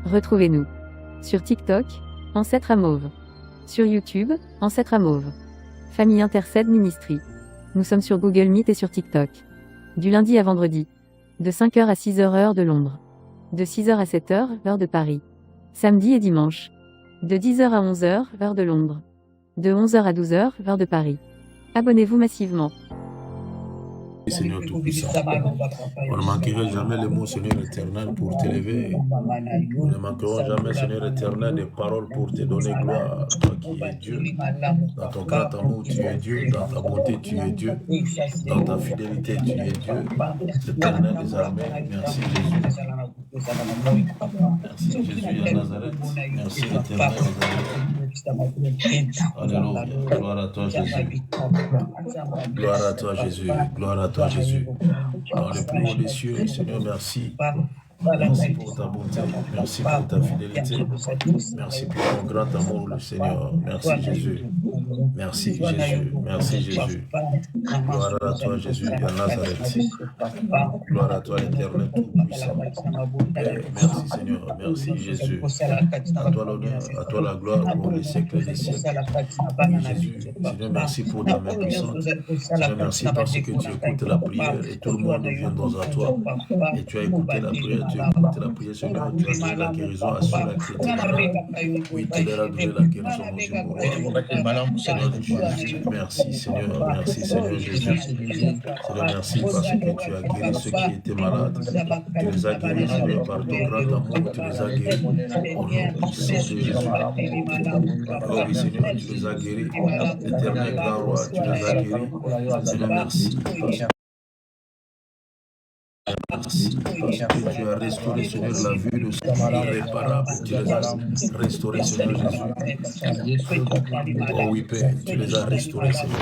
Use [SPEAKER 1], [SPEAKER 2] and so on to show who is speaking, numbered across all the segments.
[SPEAKER 1] Retrouvez-nous sur TikTok, Ancêtre à Mauve. Sur YouTube, Ancêtre à Mauve. Famille Intercède Ministry. Nous sommes sur Google Meet et sur TikTok. Du lundi à vendredi. De 5h à 6h heure de Londres. De 6h à 7h, heure de Paris. Samedi et dimanche. De 10h à 11h, heure de Londres. De 11h à 12h, heure de Paris. Abonnez-vous massivement.
[SPEAKER 2] Seigneur Tout-Puissant, on ne manquera jamais le mot Seigneur éternel pour t'élever. Nous ne manquerons jamais Seigneur éternel des paroles pour te donner gloire, toi qui es Dieu. Dans ton grand amour, tu es Dieu. Dans ta bonté, tu es Dieu. Dans ta fidélité, tu es Dieu. L'éternel des armées, merci Jésus. Merci Jésus à Nazareth. Merci l'éternel des armées. Alléluia. Gloire à toi Jésus. Gloire à toi Jésus. Gloire à toi Jésus. Dans le plus haut des cieux, Seigneur, merci. Merci pour ta bonté, merci pour ta fidélité, merci pour ton grand amour, le Seigneur. Merci Jésus, merci Jésus, merci Jésus. Gloire à toi Jésus à Nazareth. Gloire à toi l'Éternel Tout-Puissant. Merci Seigneur, merci Jésus. À toi l'honneur, à toi la gloire pour les siècles des siècles. Jésus, Seigneur, merci pour ta main puissante. Seigneur, merci parce que tu écoutes la prière et tout le monde vient dans à toi. Et tu as écouté la prière. Tu as écouté la prière, Seigneur, tu as donné la guérison à ceux qui étaient malades. Oui, tu leur as donné la guérison, mon Dieu. Seigneur Jésus, merci, Seigneur, merci, Seigneur Jésus. Seigneur, merci parce que tu as guéri ceux qui étaient malades. Tu les as guéris, Seigneur, par ton grand amour, tu les as guéris. Au nom puissant de Jésus. Oh oui, Seigneur, tu les as guéris. L'éternel grand roi, tu les as guéris. Seigneur, merci. Merci que tu as restauré, Seigneur, la vue de ceux irréparables. Tu les as restaurés, Seigneur Jésus. Oh oui, Père, tu les as restaurés, Seigneur.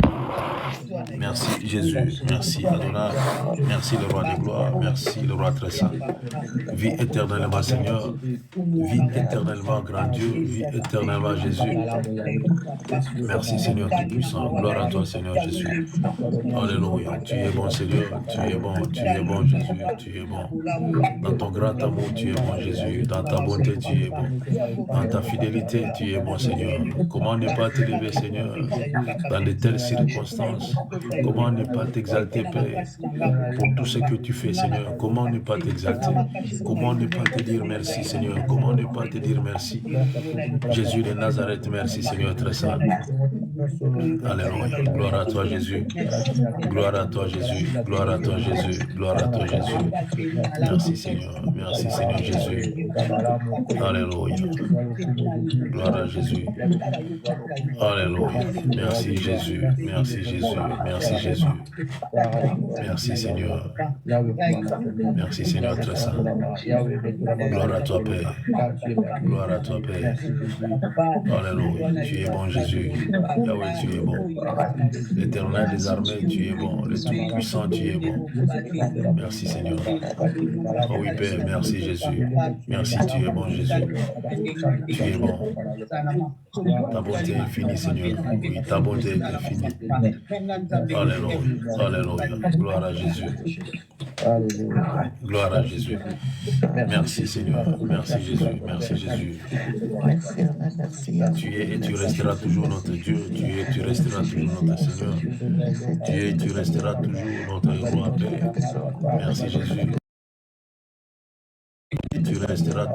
[SPEAKER 2] Merci, Jésus. Merci, Adonai. Merci, le roi des gloires. Merci, le roi très saint. Vie éternellement, Seigneur. Vie éternellement, grand Dieu. Vie éternellement, Jésus. Merci, Seigneur Tout-Puissant. Gloire à toi, Seigneur Jésus. Alléluia. Tu es bon, Seigneur. Tu es bon, Jésus. Tu es bon. Dans ton grand amour, tu es bon, Jésus. Dans ta bonté, tu es bon. Dans ta fidélité, tu es bon, Seigneur. Comment ne pas t'élever, Seigneur, dans de telles circonstances? Comment ne pas t'exalter, Père, pour tout ce que tu fais, Seigneur? Comment ne pas t'exalter? Comment ne pas te dire merci, Seigneur? Comment ne pas te dire merci? Jésus de Nazareth, merci, Seigneur très saint. Alléluia. Gloire à toi, Jésus. Gloire à toi, Jésus. Gloire à toi, Jésus. Gloire à toi, Jésus. Merci, Seigneur. Merci, Seigneur Jésus. Alléluia. Gloire à Jésus. Alléluia. Merci, Jésus. Merci, Jésus. Merci, Jésus. Merci, Seigneur. Merci, Seigneur très saint. Gloire à toi, Père. Gloire à toi, Père. Alléluia. Tu es bon, Jésus. Yahweh, tu es bon. L'Éternel des armées, tu es bon. Le Tout-Puissant, tu es bon. Merci, Seigneur. Oh oui, Père, merci, Jésus. Merci, tu es bon, Jésus. Tu es bon. Ta bonté est finie, Seigneur. Oui, ta bonté est infinie. Alléluia. Alléluia. Gloire à Jésus. Gloire à Jésus. Merci, Seigneur. Merci, Jésus. Merci, Jésus. Tu es et tu resteras toujours notre Dieu. Tu es et tu resteras toujours notre Seigneur. Tu es et tu resteras toujours notre roi, Père. Merci, Jésus. Tu resteras.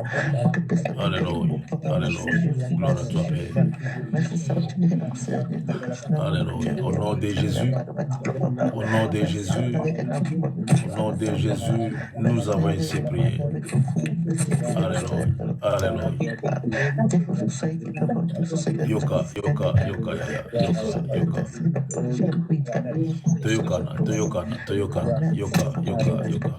[SPEAKER 2] Alléluia. Alléluia. Gloire à toi, Père. Alléluia. Au nom de Jésus. Au nom de Jésus. Au nom de Jésus, nous avons ainsi prié. Alléluia. Alléluia. Yoka, yoka, yoka, yoka, yoka. Toyokana, toyokana, toyokana, yoka, yoka, yoka.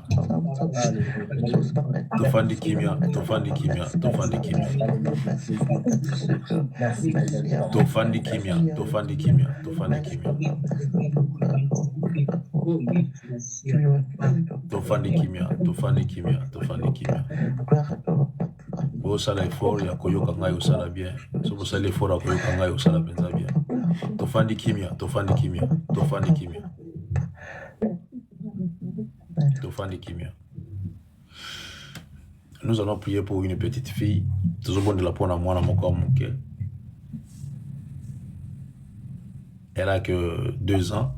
[SPEAKER 2] Tofandi kimia, tofandi kimia, tofandi kimia. Tofandi kimia, tofandi kimia, tofandi kimia. Tofandi kimia, tofandi kimia, tofandi kimia. Osala effort ya koyoka ngai osala bien. So osala effort ya koyoka ngai osala penza bien. Tofandi kimia, tofandi kimia, tofandi kimia. Tofani Kimia. Nous allons prier pour une petite fille. Toujours de la peau à moi, elle a que 2 ans.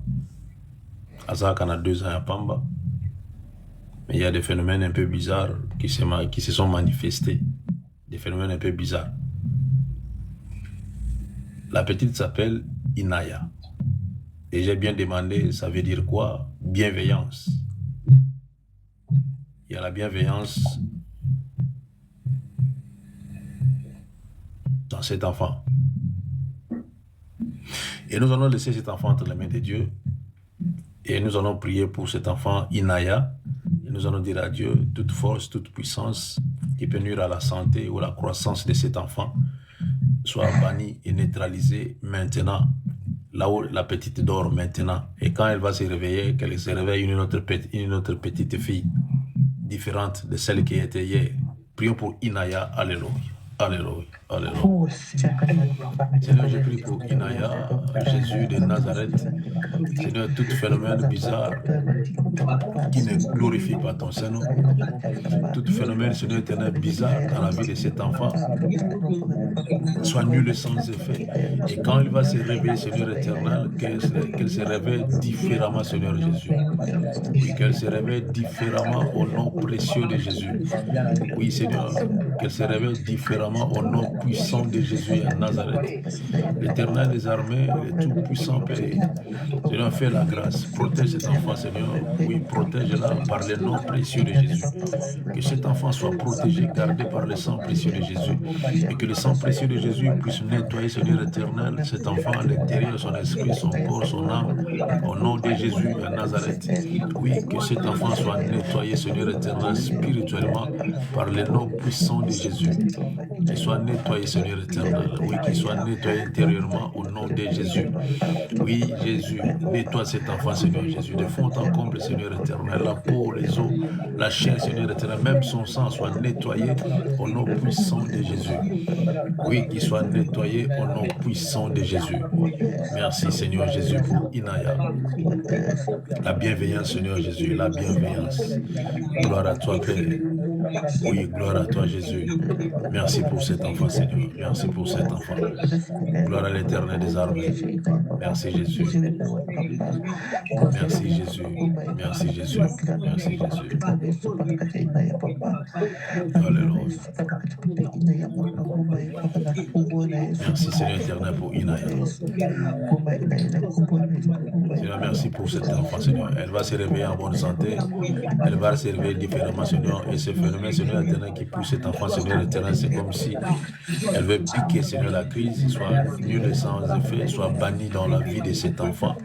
[SPEAKER 2] Azak en a 2 ans à Pamba. Mais il y a des phénomènes un peu bizarres qui se sont manifestés. Des phénomènes un peu bizarres. La petite s'appelle Inaya. Et j'ai bien demandé, ça veut dire quoi? Bienveillance. Il y a la bienveillance dans cet enfant. Et nous allons laisser cet enfant entre les mains de Dieu. Et nous allons prier pour cet enfant Inaya. Et nous allons dire à Dieu toute force, toute puissance qui peut nuire à la santé ou à la croissance de cet enfant soit bannie et neutralisée maintenant. Là où la petite dort maintenant. Et quand elle va se réveiller, qu'elle se réveille une autre petite fille différente de celle qui était hier. Prions pour Inaya. Alléluia. Alléluia. Alléluia. Seigneur, je prie pour Inaya, Jésus de Nazareth. Seigneur, tout phénomène bizarre qui ne glorifie pas ton Seigneur. Tout phénomène, Seigneur éternel, bizarre dans la vie de cet enfant soit nul et sans effet. Et quand il va se réveiller, Seigneur éternel, qu'elle se réveille différemment, Seigneur Jésus. Oui, qu'elle se réveille différemment au nom précieux de Jésus. Oui, Seigneur, qu'elle se réveille différemment au nom puissant de Jésus à Nazareth. L'Éternel des armées, le tout-puissant Père, Seigneur, fais la grâce. Protège cet enfant, Seigneur. Oui, protège-la par le nom précieux de Jésus. Que cet enfant soit protégé, gardé par le sang précieux de Jésus. Et que le sang précieux de Jésus puisse nettoyer, Seigneur éternel, cet enfant à l'intérieur, son esprit, son corps, son âme. Au nom de Jésus à Nazareth. Oui, que cet enfant soit nettoyé, Seigneur éternel, spirituellement, par le nom puissant de Jésus. Qu'il soit nettoyé, Seigneur éternel. Oui, qu'il soit nettoyé intérieurement au nom de Jésus. Oui, Jésus, nettoie cet enfant, Seigneur Jésus. De fond en comble, Seigneur éternel. La peau, les os, la chair, Seigneur éternel. Même son sang soit nettoyé au nom puissant de Jésus. Oui, qu'il soit nettoyé au nom puissant de Jésus. Merci, Seigneur Jésus, pour Inaya. La bienveillance, Seigneur Jésus, la bienveillance. Gloire à toi, Père. Oui, gloire à toi, Jésus. Merci pour cet enfant, Seigneur. Merci pour cet enfant. Gloire à l'Éternel des armées. Merci, Jésus. Merci, Jésus. Merci, Jésus. Merci, Jésus. Alléluia. Merci, Seigneur éternel, pour Inaya. Seigneur, merci pour cet enfant, Seigneur. Elle va se réveiller en bonne santé. Elle va se réveiller différemment, Seigneur. Et ce phénomène, Seigneur éternel, qui pousse cet enfant, Seigneur éternel, c'est comme si elle veut piquer, Seigneur, la crise, soit nulle et sans effet, soit bannie dans la vie de cet enfant.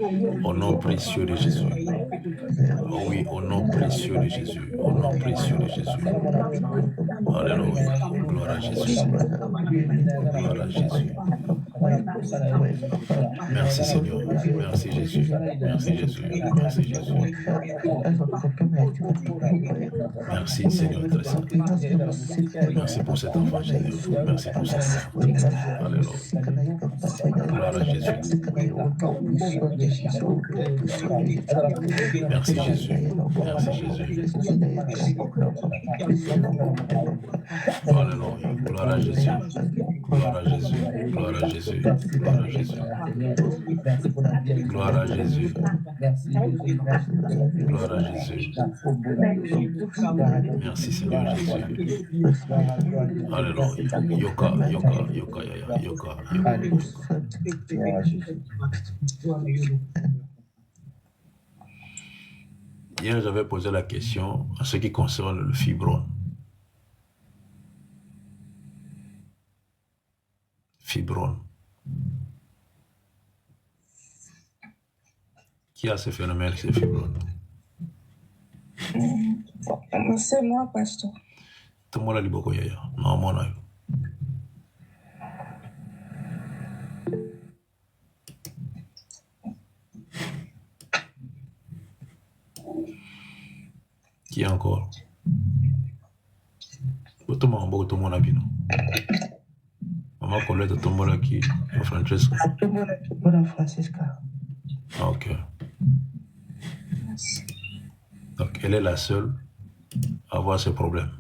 [SPEAKER 2] Au nom précieux de Jésus. Oh oui, au nom précieux de Jésus. Au nom précieux de Jésus. Alléluia. Gloire à Jésus. Gloire à Jésus. Merci Seigneur. Merci Jésus. Merci Jésus. Merci Jésus. Merci Seigneur très saint. Merci pour cet enfant Seigneur. Merci pour cet enfant. Alléluia. Gloire à Jésus. Merci Jésus. Merci Jésus. Alléluia. Gloire à Jésus. Gloire à Jésus. Gloire à Jésus. Gloire à Jésus. Gloire à Jésus. Gloire à Jésus. Merci Seigneur Jésus. Alléluia. Yoka, yoka, yoka, yoka, yoka. Hier, j'avais posé la question en ce qui concerne le fibrome. Fibrome. Qui a ce phénomène, ce fibrome?
[SPEAKER 3] C'est moi, pasteur.
[SPEAKER 2] Tout le monde a dit beaucoup yaya. Non, mon aïe. Qui encore? Tout le monde a vu, non? Maman Colette, tout le monde a qui? Francesca.
[SPEAKER 4] Francesca.
[SPEAKER 2] Ok. Donc, elle est la seule à avoir ce problème.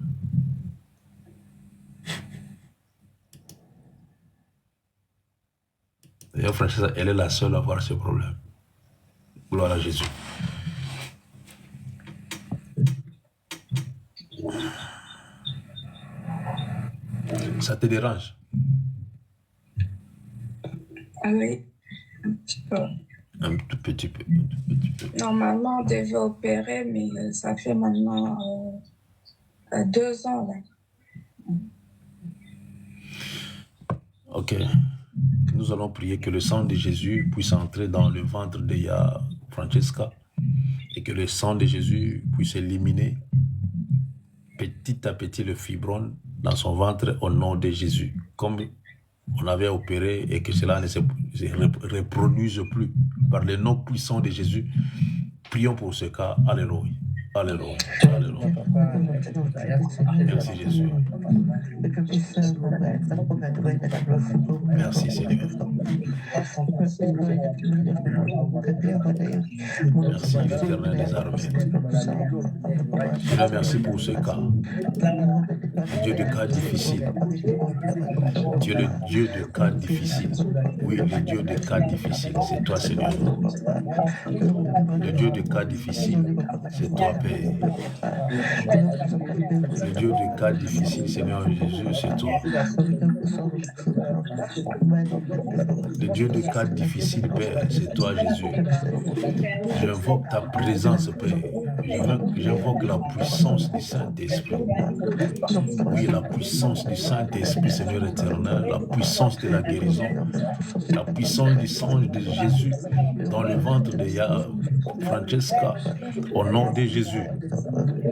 [SPEAKER 2] D'ailleurs, Francesca, elle est la seule à avoir ce problème. Gloire à Jésus. Ça te dérange?
[SPEAKER 3] Ah oui, un petit peu.
[SPEAKER 2] Un tout petit peu.
[SPEAKER 3] Normalement, on devait opérer, mais ça fait maintenant 2 ans. Là.
[SPEAKER 2] Ok. Nous allons prier que le sang de Jésus puisse entrer dans le ventre de Francesca et que le sang de Jésus puisse éliminer petit à petit le fibrome dans son ventre au nom de Jésus. Comme on avait opéré et que cela ne se reproduise plus par le nom puissant de Jésus, prions pour ce cas. Alléluia. Alléluia. Alléluia. Merci Jésus. Merci Seigneur. Merci l'Éternel des armées. Je te remercie pour ce cas. Dieu de cas difficile. Tu es le Dieu de cas difficile. Oui, le Dieu de cas difficile, c'est toi Seigneur. Le Dieu de cas difficile, c'est toi Père. Le Dieu de cas difficile, Seigneur Jésus, c'est toi. Le Dieu de cas difficile, Père, c'est toi Jésus. J'invoque ta présence, Père. J'invoque la puissance du Saint-Esprit. Oui, la puissance du Saint-Esprit, Seigneur éternel, la puissance de la guérison, la puissance du sang de Jésus dans le ventre de Francesca, au nom de Jésus.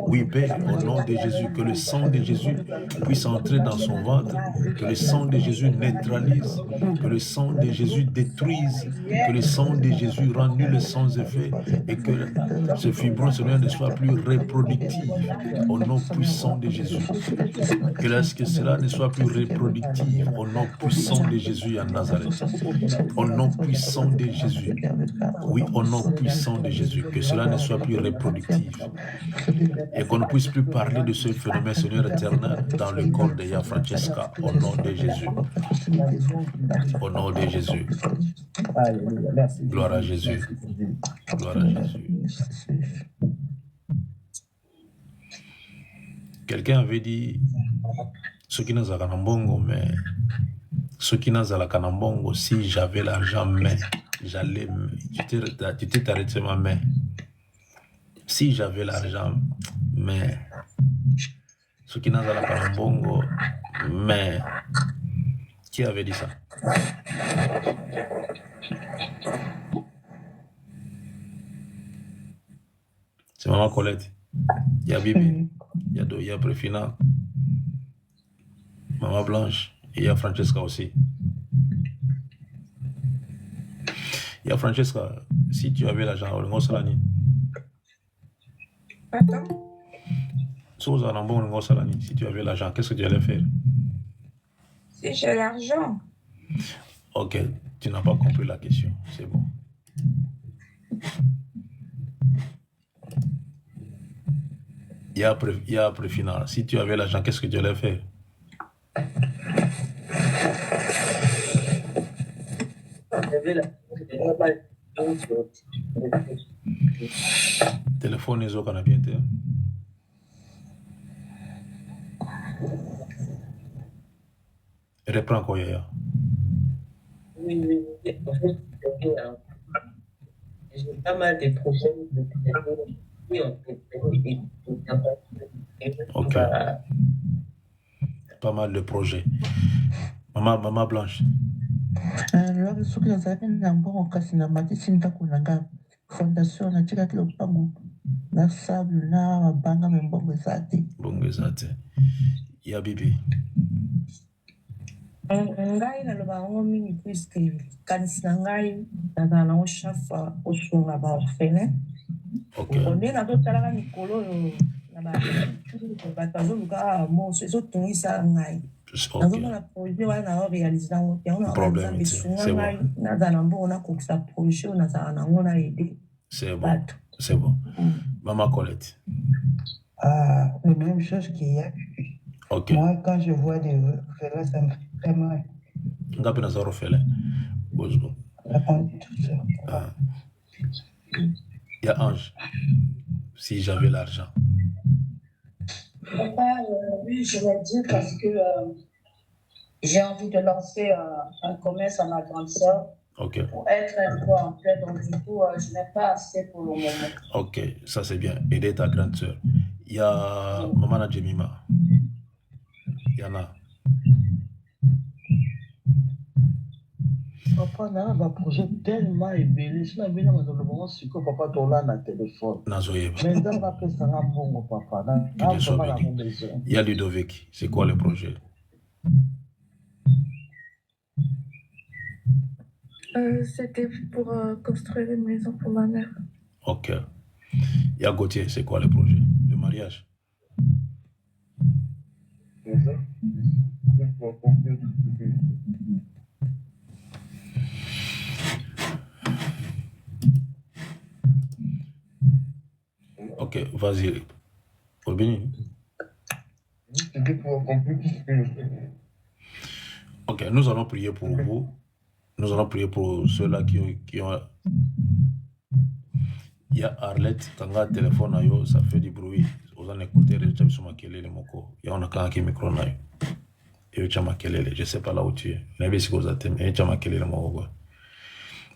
[SPEAKER 2] Oui, Père, au nom de Jésus, que le sang de Jésus puisse entrer dans son ventre, que le sang de Jésus neutralise, que le sang de Jésus détruise, que le sang de Jésus rende nul sans effet et que ce fibrome, Seigneur, ne soit plus reproductif au nom puissant de Jésus. Que cela ne soit plus reproductif au nom puissant de Jésus à Nazareth. Au nom puissant de Jésus. Oui, au nom puissant de Jésus. Que cela ne soit plus reproductif. Et qu'on ne puisse plus parler de ce phénomène, Seigneur éternel, dans le corps de Francesca. Au nom de Jésus. Au nom de Jésus. Gloire à Jésus. Gloire à Jésus. Quelqu'un avait dit, ceux qui n'ont pas bongo, mais ceux qui n'ont pas bongo, si j'avais l'argent, mais j'allais, tu t'es arrêté ma main. Si j'avais l'argent, mais ceux qui n'ont pas bongo, mais qui avait dit ça? C'est Maman Colette. Il y a Bibi. Il y a Préfina, Maman Blanche, et il y a Francesca aussi. Il y a Francesca, si tu avais l'argent, on salani.
[SPEAKER 3] Pardon?
[SPEAKER 2] Si tu avais l'argent, qu'est-ce que tu allais faire?
[SPEAKER 3] Si j'ai l'argent.
[SPEAKER 2] Ok, tu n'as pas compris la question, c'est bon. Il y a Préfina. Si tu avais l'argent, qu'est-ce que tu allais faire? Téléphone est au Canada. Reprends quoi, Yaya.
[SPEAKER 4] Oui. J'ai pas mal de problèmes de téléphone.
[SPEAKER 2] Ok. Pas mal de projets. Maman Blanche.
[SPEAKER 5] Alors, ce que vous avez un bon occasion, fondation na tika kilo pangu na sable na mabanga membongo zate.
[SPEAKER 2] Bongo zate. Ya Bibi.
[SPEAKER 6] Ngai naloba yango mingi puisque kanisi na ngai nazala nango chafa osunga baorphelin. Ndenge nazotalaka mikolo oyo na bato azoluka moso ezotungisa ngai. Nazomona projet wana naorealize nango yango naorealize besunga ngai nazala na mbongo nakokisa projet oyo nazala nango na aide.
[SPEAKER 2] C'est bon. C'est bon. Maman Colette.
[SPEAKER 5] La même chose qu'il y a.
[SPEAKER 2] Ok.
[SPEAKER 5] Moi, quand je vois des reflets, ça me fait très mal.
[SPEAKER 2] Ngapi na zaro fele. Bozgo.
[SPEAKER 5] Raconte tout ça.
[SPEAKER 2] Il y a Ange. Si j'avais l'argent.
[SPEAKER 6] Papa, oui, je vais dire parce que j'ai envie de lancer un commerce à ma grande sœur.
[SPEAKER 2] Ok.
[SPEAKER 6] Pour être un peu en paix, donc du coup, je n'ai pas assez pour le moment.
[SPEAKER 2] Ok, ça c'est bien. Aider ta grande sœur. Il y a Maman Nadjemima. Il y en a.
[SPEAKER 7] Papa, n'a pas projet tellement ébélé. Si on a bien dans le moment, c'est que papa t'en a un téléphone.
[SPEAKER 2] Nazoyeba.
[SPEAKER 7] Mais dans ma pièce, ça n'a pas bon, papa.
[SPEAKER 2] Que Dieu soit béni. Il y a Ludovic. C'est quoi le projet?
[SPEAKER 3] C'était pour construire une maison pour ma mère.
[SPEAKER 2] Ok. Il y a Gauthier. C'est quoi le projet? Le mariage? Ok, vas-y. Pour béni. Ok, nous allons prier pour vous. Nous allons prier pour ceux-là qui ont... Il y a Arlette, quand on a un téléphone, ça fait du bruit. Vous en écoutez, il y a un qui micro. Je ne sais pas là où tu es.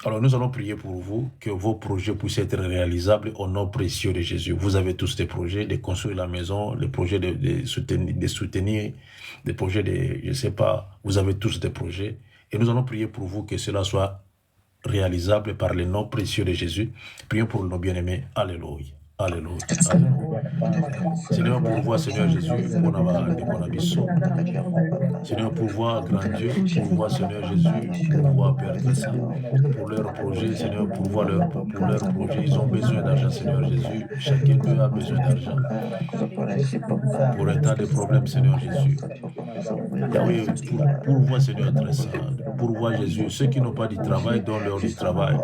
[SPEAKER 2] Alors nous allons prier pour vous, que vos projets puissent être réalisables au nom précieux de Jésus. Vous avez tous des projets de construire la maison, des projets de soutenir, des projets de, je ne sais pas, vous avez tous des projets. Et nous allons prier pour vous que cela soit réalisable par le nom précieux de Jésus. Prions pour nos bien-aimés. Alléluia. Alléluia. Alléluia. Seigneur, pourvois, Seigneur Jésus, Seigneur, pourvois, grand Dieu, pourvois, Seigneur Jésus, pourvois, Père très saint, pour leur projet, Seigneur, pourvois pour leur projet. Ils ont besoin d'argent, Seigneur Jésus. Chacun d'eux a besoin d'argent. Pour un tas de problèmes, Seigneur Jésus. Yahweh, pourvois, Seigneur très saint, pourvois, Jésus. Ceux qui n'ont pas du travail, donne-leur du travail.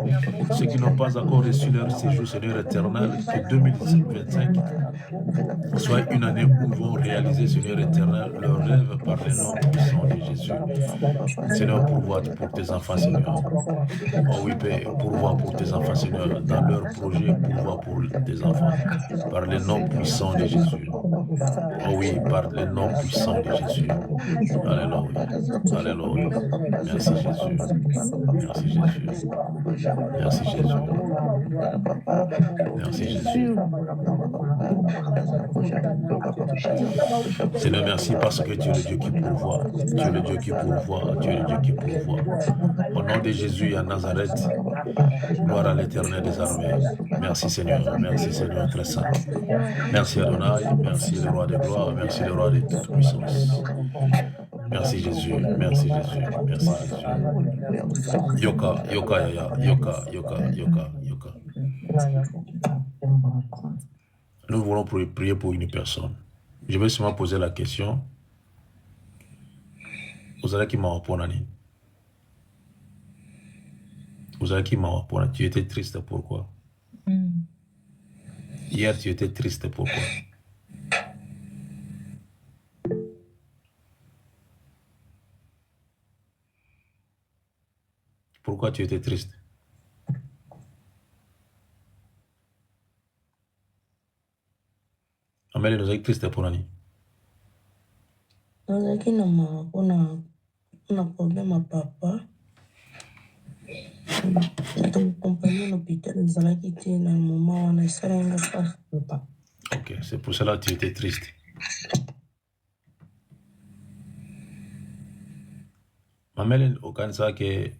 [SPEAKER 2] Ceux qui n'ont pas encore reçu leur séjour, Seigneur éternel, que 2025 soit une année où ils vont réaliser, Seigneur éternel, leurs rêves par le nom puissant de Jésus. Seigneur, pourvois pour tes enfants, Seigneur. Oh oui, Père, pourvois pour tes enfants, Seigneur, dans leurs projets, pourvois pour tes enfants, par le nom puissant de Jésus. Oh oui, par le nom puissant de Jésus. Alléluia. Alléluia. Merci Jésus. Merci Jésus. Merci Jésus. Merci Jésus. Seigneur, merci parce que tu es le Dieu qui pourvoit. Tu es le Dieu qui pourvoit. Tu es le Dieu qui pourvoit. Au nom de Jésus à Nazareth, gloire à l'Éternel des armées. Merci Seigneur. Merci Seigneur très saint. Merci Adonai. Merci le roi de gloire. Merci le roi de toute puissance. Merci Jésus. Merci Jésus. Merci Jésus. Yoka, yoka, yaya, yoka, yoka, yoka, yoka. Nous voulons prier pour une personne. Je vais seulement poser la question. Vous allez qui m'a répondu. Vous allez qui m'a répondu. Tu étais triste, pourquoi? Hier, tu étais triste, pourquoi? Pourquoi tu étais triste? Amel, nous sommes tristes pour l'année.
[SPEAKER 6] Nous avons un problème à papa. Accompagné l'hôpital, nous allons quitter dans le moment où on est pas.
[SPEAKER 2] Ok, c'est pour cela que tu étais triste. Amel, au Kansas, que.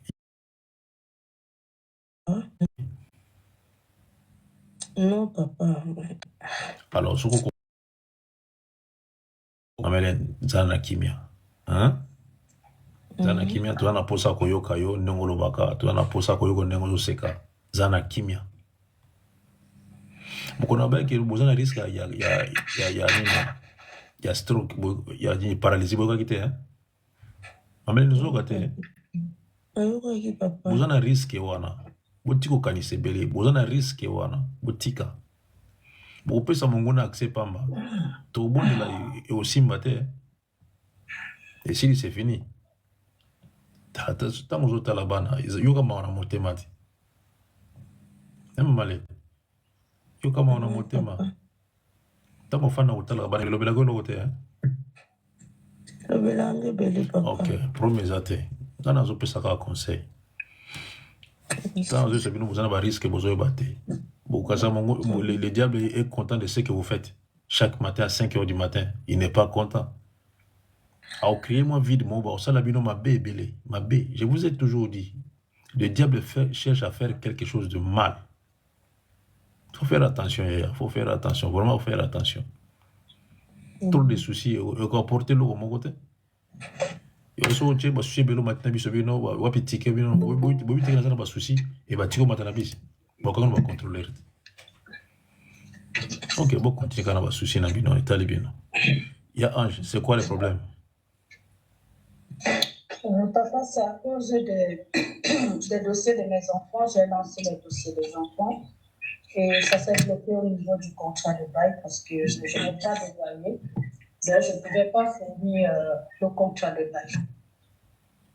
[SPEAKER 6] Non, papa.
[SPEAKER 2] Alors, ce qu'on Amel, Zana Kimia. Hein? Zana Kimia, tu as na posa koyoka yo, nengolo baka, tu as na posa koyoko nengolo seka. Zana Kimia. Mukona ba ke bozana risque ya stroke, ya paralysie boka kite hein. Amel nous gate. Bozana risque wana. Botiko kanise bele, bozana risque wana. Botika. Bon, peut ça mon accès pamba. Tout bon là et aussi matin. Et si c'est fini. Tant que vous là-bas, yo comme on a monté mati. Même malé. Yo comme on a monté ma. Tant qu'on fait na hôtel là-bas, le belago le hôtel. Ok, promets à te. Dans un peu ça conseil. Quand vous avez besoin de risque, vous avez battu. Le diable est content de ce que vous faites. Chaque matin à 5 h du matin, il n'est pas content. Alors, créez-moi vide, mon bas. Ça, la bino ma bé, belé. Ma bé. Je vous ai toujours dit, le diable cherche à faire quelque chose de mal. Il faut faire attention, il faut faire attention. Vraiment, il faut faire attention. Trop de soucis. Il faut porter l'eau au mon côté. Il faut que vous soyez bello maintenant, vous soyez bello, vous avez ticket, vous avez ticket dans un souci, et vous avez ticket maintenant. Bon, comment on va contrôler? Ok, bon, continuez quand on va souci, il y a Ange, c'est quoi le problème?
[SPEAKER 8] Papa, c'est à cause des dossiers de mes enfants. J'ai lancé les dossiers des enfants et ça s'est bloqué au niveau du contrat de bail parce que je n'ai pas de loyer. Je ne pouvais pas fournir le contrat de bail.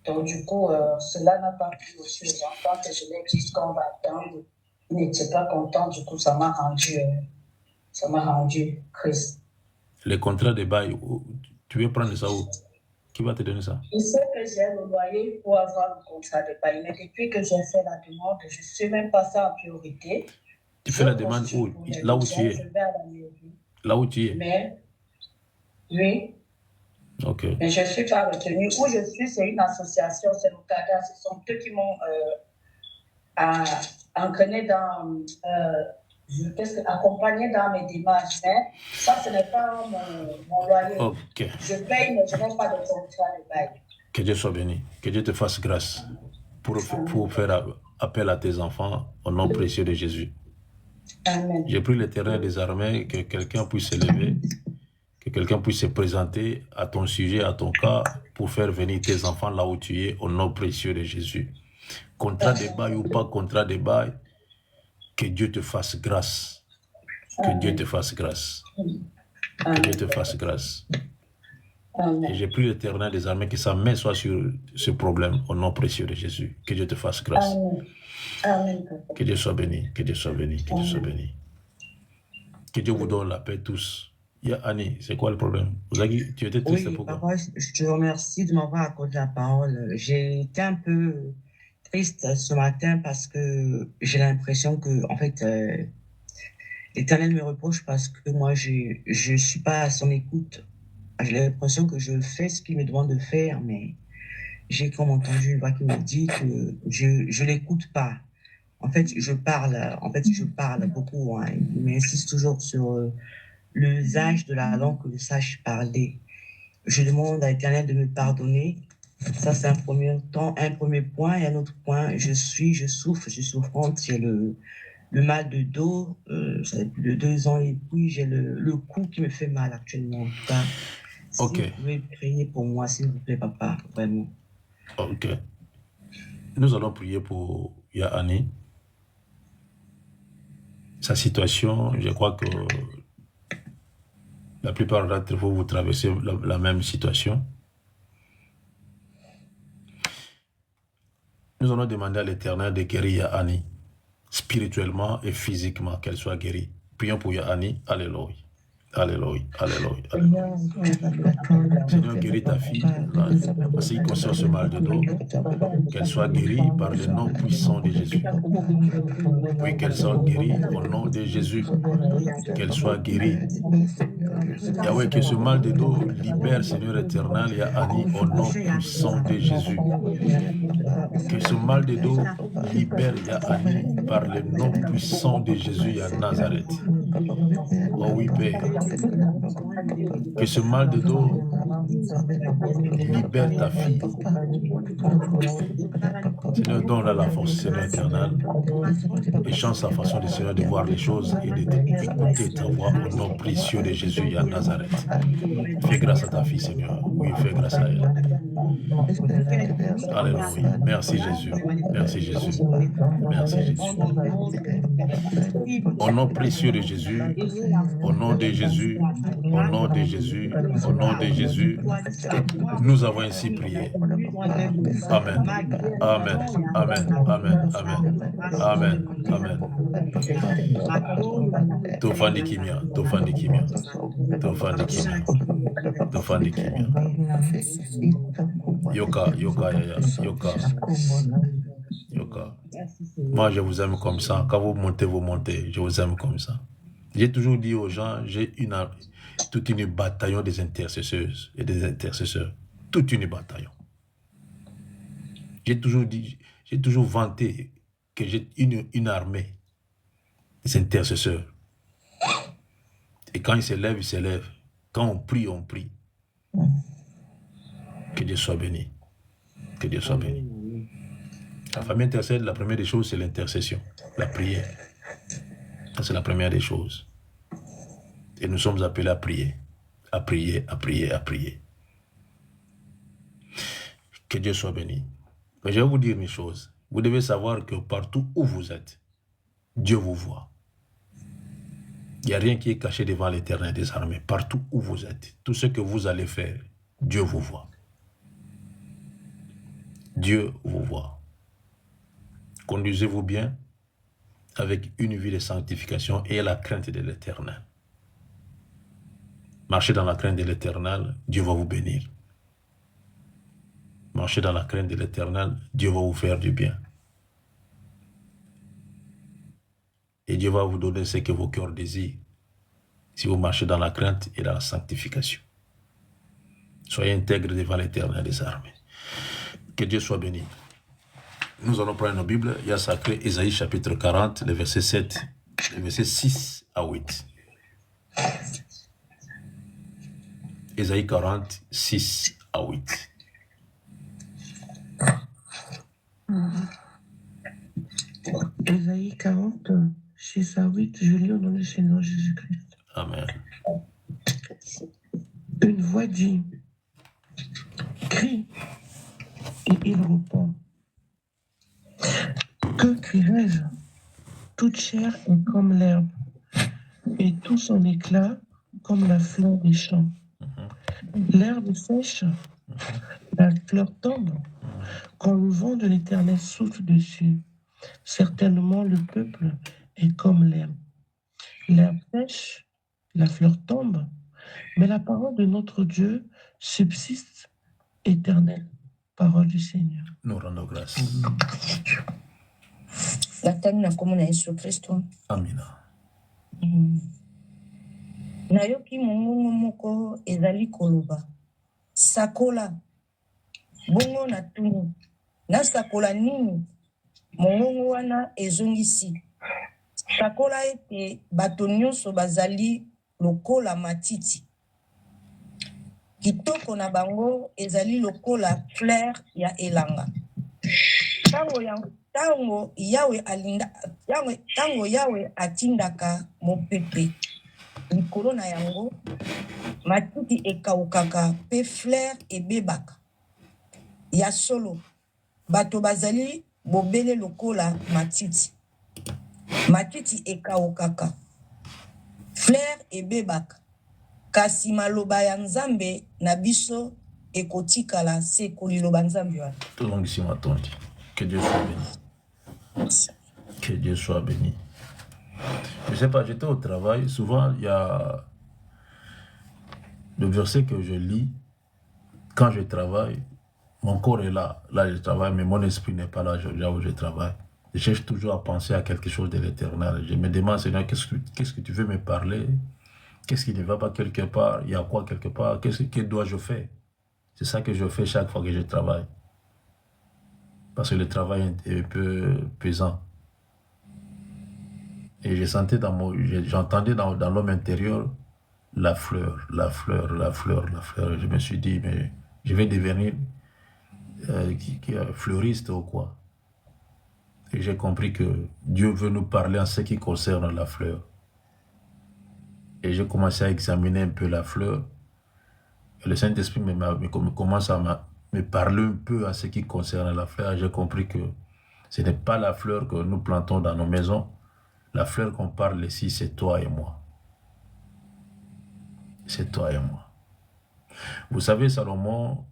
[SPEAKER 8] Donc, du coup, cela n'a pas plu aussi aux enfants que je leur dis qu'on va attendre. Ils n'étaient pas contents, du coup, ça m'a rendu triste.
[SPEAKER 2] Les contrats de bail, tu veux prendre ça où? Qui va te donner ça?
[SPEAKER 8] Je sais que j'ai le loyer pour avoir le contrat de bail, mais depuis que j'ai fait la demande, je ne suis même pas ça en priorité.
[SPEAKER 2] Tu fais la demande où? Là où tu es?
[SPEAKER 8] Je vais à la mairie.
[SPEAKER 2] Là où tu es?
[SPEAKER 8] Mais, oui.
[SPEAKER 2] Ok.
[SPEAKER 8] Mais je ne suis pas retenue. Où je suis, c'est une association, c'est le CADA. Ce sont eux qui m'ont entraîné dans... accompagné dans mes démarches. Mais ça, ce n'est pas mon loyer.
[SPEAKER 2] Ok.
[SPEAKER 8] Je paye, mais je n'ai pas de contrat de bail.
[SPEAKER 2] Que Dieu soit béni. Que Dieu te fasse grâce pour faire appel à tes enfants au nom précieux de Jésus.
[SPEAKER 8] Amen.
[SPEAKER 2] J'ai pris l'Éternel des armées, que quelqu'un puisse se lever, que quelqu'un puisse se présenter à ton sujet, à ton cas, pour faire venir tes enfants là où tu es, au nom précieux de Jésus. Contrat de bail ou pas contrat de bail, que Dieu te fasse grâce. Que Dieu te fasse grâce. Que Dieu te fasse grâce. Et j'ai pris l'Éternel des armées, que sa main soit sur ce problème, au nom précieux de Jésus. Que Dieu te fasse grâce.
[SPEAKER 8] Amen.
[SPEAKER 2] Que Dieu soit béni, que Dieu soit béni, que Dieu soit béni. Que Dieu vous donne la paix tous. Il y a Annie, c'est quoi le problème? Tu étais triste pourquoi?
[SPEAKER 5] Papa, je te remercie de m'avoir accordé la parole. J'ai été un peu triste ce matin parce que j'ai l'impression que, en fait, l'Éternel me reproche parce que moi, je suis pas à son écoute. J'ai l'impression que je fais ce qu'il me demande de faire, mais j'ai comme entendu une voix qui me dit que je l'écoute pas. En fait, je parle beaucoup. Hein. Il m'insiste toujours sur l'usage de la langue que je sache parler. Je demande à l'Éternel de me pardonner. Ça, c'est un premier point. Et un autre point, je souffre, je suis souffrante. J'ai le mal de dos. Ça fait plus de 2 ans et puis j'ai le cou qui me fait mal actuellement. En tout cas, si vous pouvez prier pour moi, s'il vous plaît, papa, vraiment.
[SPEAKER 2] Ok. Nous allons prier pour Yahani. Sa situation, je crois que la plupart d'entre vous, vous traversez la même situation. Nous allons demander à l'Éternel de guérir Yahani, spirituellement et physiquement, qu'elle soit guérie. Prions pour Yahani. Alléluia. Alléluia, alléluia, alléluia. Seigneur, guéris ta fille, en ce qui concerne ce mal de dos, qu'elle soit guérie par le nom puissant de Jésus. Oui, qu'elle soit guérie au nom de Jésus. Qu'elle soit guérie. Yahweh, que ce mal de dos libère, Seigneur éternel, Yahani, au nom puissant de Jésus. Que ce mal de dos libère Yahani par le nom puissant de Jésus à Nazareth. Oh oui, Père. Que ce mal de dos libère ta fille. Seigneur, donne-la la force, Seigneur éternel. Et change sa façon de Seigneur de voir les choses et d'écouter ta voix au nom précieux de Jésus à Nazareth. Fais grâce à ta fille, Seigneur. Oui, fais grâce à elle. Alléluia. Merci Jésus. Merci Jésus. Merci Jésus. Au nom précieux de Jésus, au nom de Jésus, au nom de Jésus, au nom de Jésus, nous avons ainsi prié. Amen. Amen. Amen. Amen. Amen. Amen. Amen. Tofandi kimia. Tofandi kimia. Tofandi kimia. Tofandi kimia. Yoka, yoka, yoka. Yoka. Moi, je vous aime comme ça. Quand vous montez, vous montez. Je vous aime comme ça. J'ai toujours dit aux gens, j'ai toute une bataillon des intercesseuses et des intercesseurs. Toute une bataillon. J'ai toujours vanté que j'ai une armée des intercesseurs. Et quand ils s'élèvent, ils s'élèvent. Quand on prie, on prie. Que Dieu soit béni. Que Dieu soit béni. La famille intercède, la première des choses, c'est l'intercession, la prière. C'est la première des choses. Et nous sommes appelés à prier. À prier, à prier, à prier. Que Dieu soit béni. Mais je vais vous dire une chose. Vous devez savoir que partout où vous êtes, Dieu vous voit. Il n'y a rien qui est caché devant l'Éternel des armées. Partout où vous êtes, tout ce que vous allez faire, Dieu vous voit. Dieu vous voit. Conduisez-vous bien avec une vie de sanctification et la crainte de l'Éternel. Marchez dans la crainte de l'Éternel, Dieu va vous bénir. Marchez dans la crainte de l'Éternel, Dieu va vous faire du bien. Et Dieu va vous donner ce que vos cœurs désirent si vous marchez dans la crainte et dans la sanctification. Soyez intègres devant l'Éternel des armées. Que Dieu soit béni. Nous allons prendre nos Bibles. Il y a sacré Ésaïe chapitre 40, les versets 7, les versets 6 à 8. Ésaïe 40, 6 à 8.
[SPEAKER 9] Ésaïe 40, 6 à 8, je lis au nom du Seigneur Jésus-Christ.
[SPEAKER 2] Amen.
[SPEAKER 9] Une voix dit, crie, et il répond. Que crierai-je? Toute chair est comme l'herbe, et tout son éclat comme la fleur des champs. L'herbe sèche, la fleur tombe, quand le vent de l'Éternel souffle dessus. Certainement le peuple est comme l'herbe. L'herbe sèche, la fleur tombe, mais la parole de notre Dieu subsiste éternelle. Parole du Seigneur.
[SPEAKER 2] Nous rendons grâce. Amina.
[SPEAKER 6] Nayoki mongongo moko ezali koloba. Sakola. Bongo na tunu. Na sakola nini? Mongongo wana ezongisi. Sakola ete bato nyonso bazali lokola matiti. Kitoko na bango ezali lokola fleur ya elanga. Tango Yawe atindaka mopepe likolo na yango, matiti ekaukaka pe fleur ebebaka. Ya solo, bato bazali bobele lokola matiti. Matiti ekaukaka, fleur ebebaka. Kasi maloba ya Nzambe na biso ekotikala se koliloba Nzambe wana.
[SPEAKER 2] Tout le monde ici m'attend. Que Dieu soit béni. Que Dieu soit béni. Je ne sais pas, j'étais au travail. Souvent, il y a le verset que je lis. Quand je travaille, mon corps est là. Là, je travaille, mais mon esprit n'est pas là où je travaille. Je cherche toujours à penser à quelque chose de l'éternel. Je me demande, Seigneur, qu'est-ce que tu veux me parler? Qu'est-ce qui ne va pas quelque part? Il y a quoi quelque part? Que dois-je faire? C'est ça que je fais chaque fois que je travaille. Parce que le travail est un peu pesant. Et j'entendais dans l'homme intérieur la fleur, la fleur, la fleur, la fleur. Je me suis dit, mais je vais devenir fleuriste ou quoi. Et j'ai compris que Dieu veut nous parler en ce qui concerne la fleur. Et j'ai commencé à examiner un peu la fleur. Et le Saint-Esprit commence à me parler un peu à ce qui concerne la fleur. J'ai compris que ce n'est pas la fleur que nous plantons dans nos maisons. La fleur qu'on parle ici, c'est toi et moi. C'est toi et moi. Vous savez, Salomon,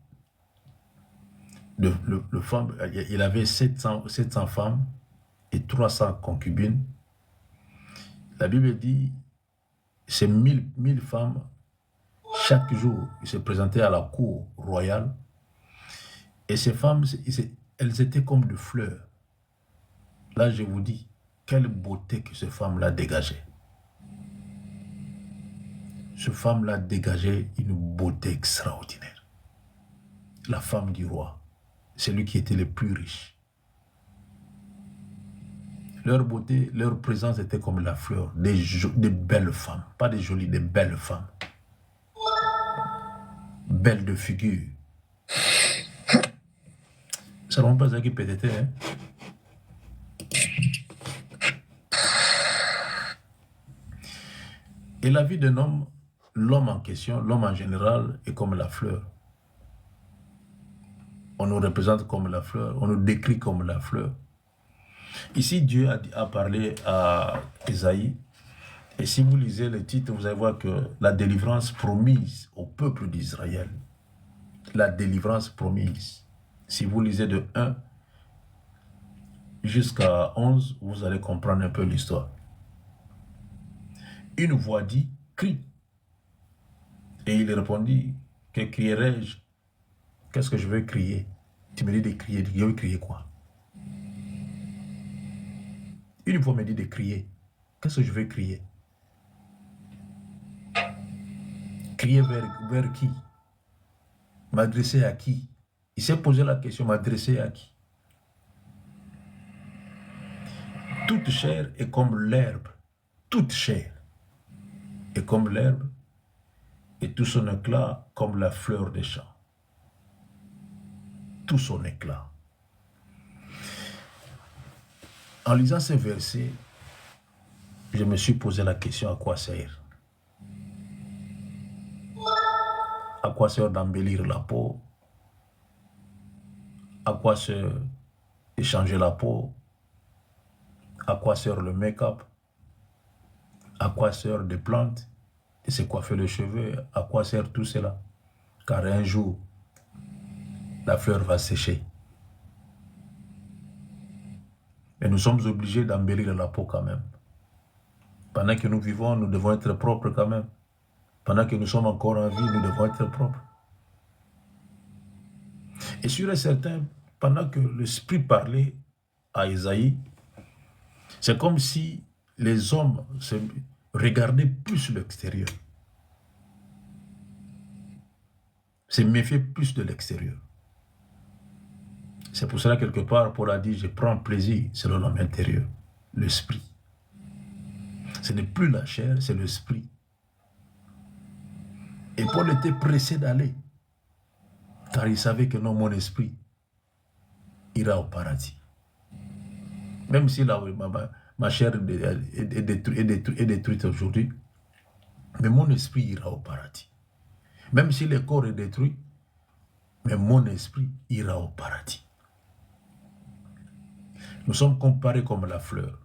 [SPEAKER 2] il avait 700 femmes et 300 concubines. La Bible dit, c'est 1000 femmes. Chaque jour, il se présentait à la cour royale. Et ces femmes, elles étaient comme des fleurs. Là, je vous dis, quelle beauté que ces femmes-là dégageaient. Ces femmes-là dégageaient une beauté extraordinaire. La femme du roi, celui qui était le plus riche. Leur beauté, leur présence était comme la fleur, des belles femmes, pas des jolies, des belles femmes. Belles de figure. Ça ne rend pas ça qui peut être, hein? Et la vie d'un homme, l'homme en question, l'homme en général, est comme la fleur. On nous représente comme la fleur, on nous décrit comme la fleur. Ici, Dieu a parlé à Ésaïe, et si vous lisez le titre, vous allez voir que la délivrance promise au peuple d'Israël, la délivrance promise. Si vous lisez de 1 jusqu'à 11, vous allez comprendre un peu l'histoire. Une voix dit, crie. Et il répondit, que crierai-je? Qu'est-ce que je veux crier? Tu me dis de crier, je veux crier quoi? Une voix me dit de crier. Qu'est-ce que je veux crier? Crier vers qui? M'adresser à qui? Il s'est posé la question, m'adresser à qui? Toute chair est comme l'herbe. Toute chair est comme l'herbe et tout son éclat comme la fleur des champs. Tout son éclat. En lisant ces versets, je me suis posé la question à quoi sert? À quoi sert d'embellir la peau? À quoi sert d'échanger la peau? À quoi sert le make-up? À quoi sert des plantes? De se coiffer les cheveux? À quoi sert tout cela? Car un jour, la fleur va sécher. Mais nous sommes obligés d'embellir la peau quand même. Pendant que nous vivons, nous devons être propres quand même. Pendant que nous sommes encore en vie, nous devons être propres. Et sûr et certain, pendant que l'Esprit parlait à Ésaïe, c'est comme si les hommes regardaient plus l'extérieur. Se méfiaient plus de l'extérieur. C'est pour cela, quelque part, Paul a dit, je prends plaisir selon l'homme intérieur, l'esprit. Ce n'est plus la chair, c'est l'esprit. Et Paul était pressé d'aller, car il savait que non, mon esprit ira au paradis. Même si ma chair est détruite aujourd'hui, mais mon esprit ira au paradis. Même si le corps est détruit, mais mon esprit ira au paradis. Nous sommes comparés comme la fleur.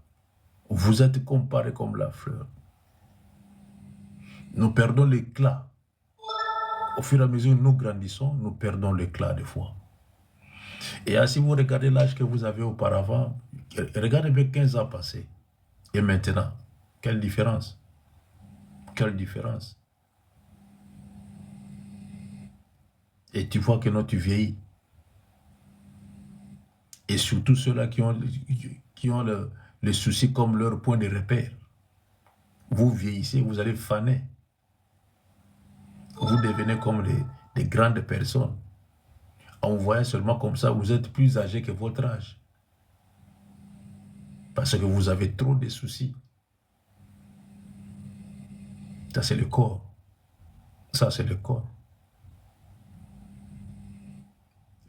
[SPEAKER 2] Vous êtes comparés comme la fleur. Nous perdons l'éclat. Au fur et à mesure que nous grandissons, nous perdons l'éclat des fois. Et si vous regardez l'âge que vous avez auparavant, regardez bien 15 ans passés. Et maintenant, quelle différence? Quelle différence? Et tu vois que non, tu vieillis. Et surtout ceux-là qui ont le souci comme leur point de repère. Vous vieillissez, vous allez faner. Vous devenez comme des grandes personnes. En vous voyant seulement comme ça, vous êtes plus âgé que votre âge. Parce que vous avez trop de soucis. Ça, c'est le corps. Ça, c'est le corps.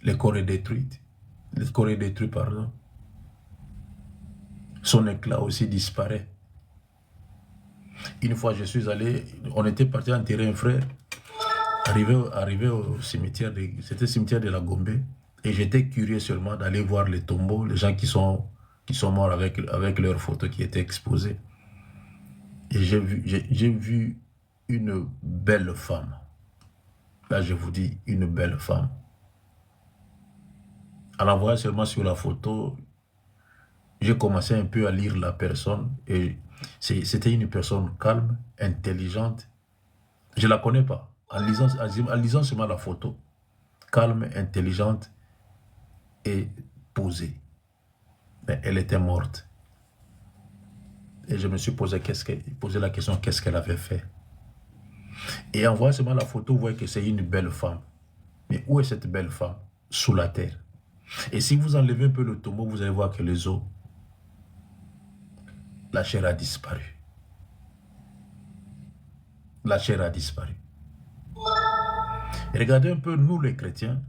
[SPEAKER 2] Le corps est détruit. Le corps est détruit, pardon. Son éclat aussi disparaît. Une fois, je suis allé, on était parti enterrer un frère, arrivé au cimetière, c'était le cimetière de la Gombe, et j'étais curieux seulement d'aller voir les tombeaux, les gens qui sont morts avec leurs photos qui étaient exposées. Et j'ai vu une belle femme. Là, je vous dis, une belle femme. En la voyant seulement sur la photo, j'ai commencé un peu à lire la personne, et c'était une personne calme, intelligente. Je ne la connais pas. En lisant seulement la photo, calme, intelligente et posée. Mais elle était morte. Et je me suis posé la question, qu'est-ce qu'elle avait fait? Et en voyant seulement la photo, vous voyez que c'est une belle femme. Mais où est cette belle femme? Sous la terre. Et si vous enlevez un peu le tombeau, vous allez voir que les os, la chair a disparu. La chair a disparu. Et regardez un peu, nous les chrétiens,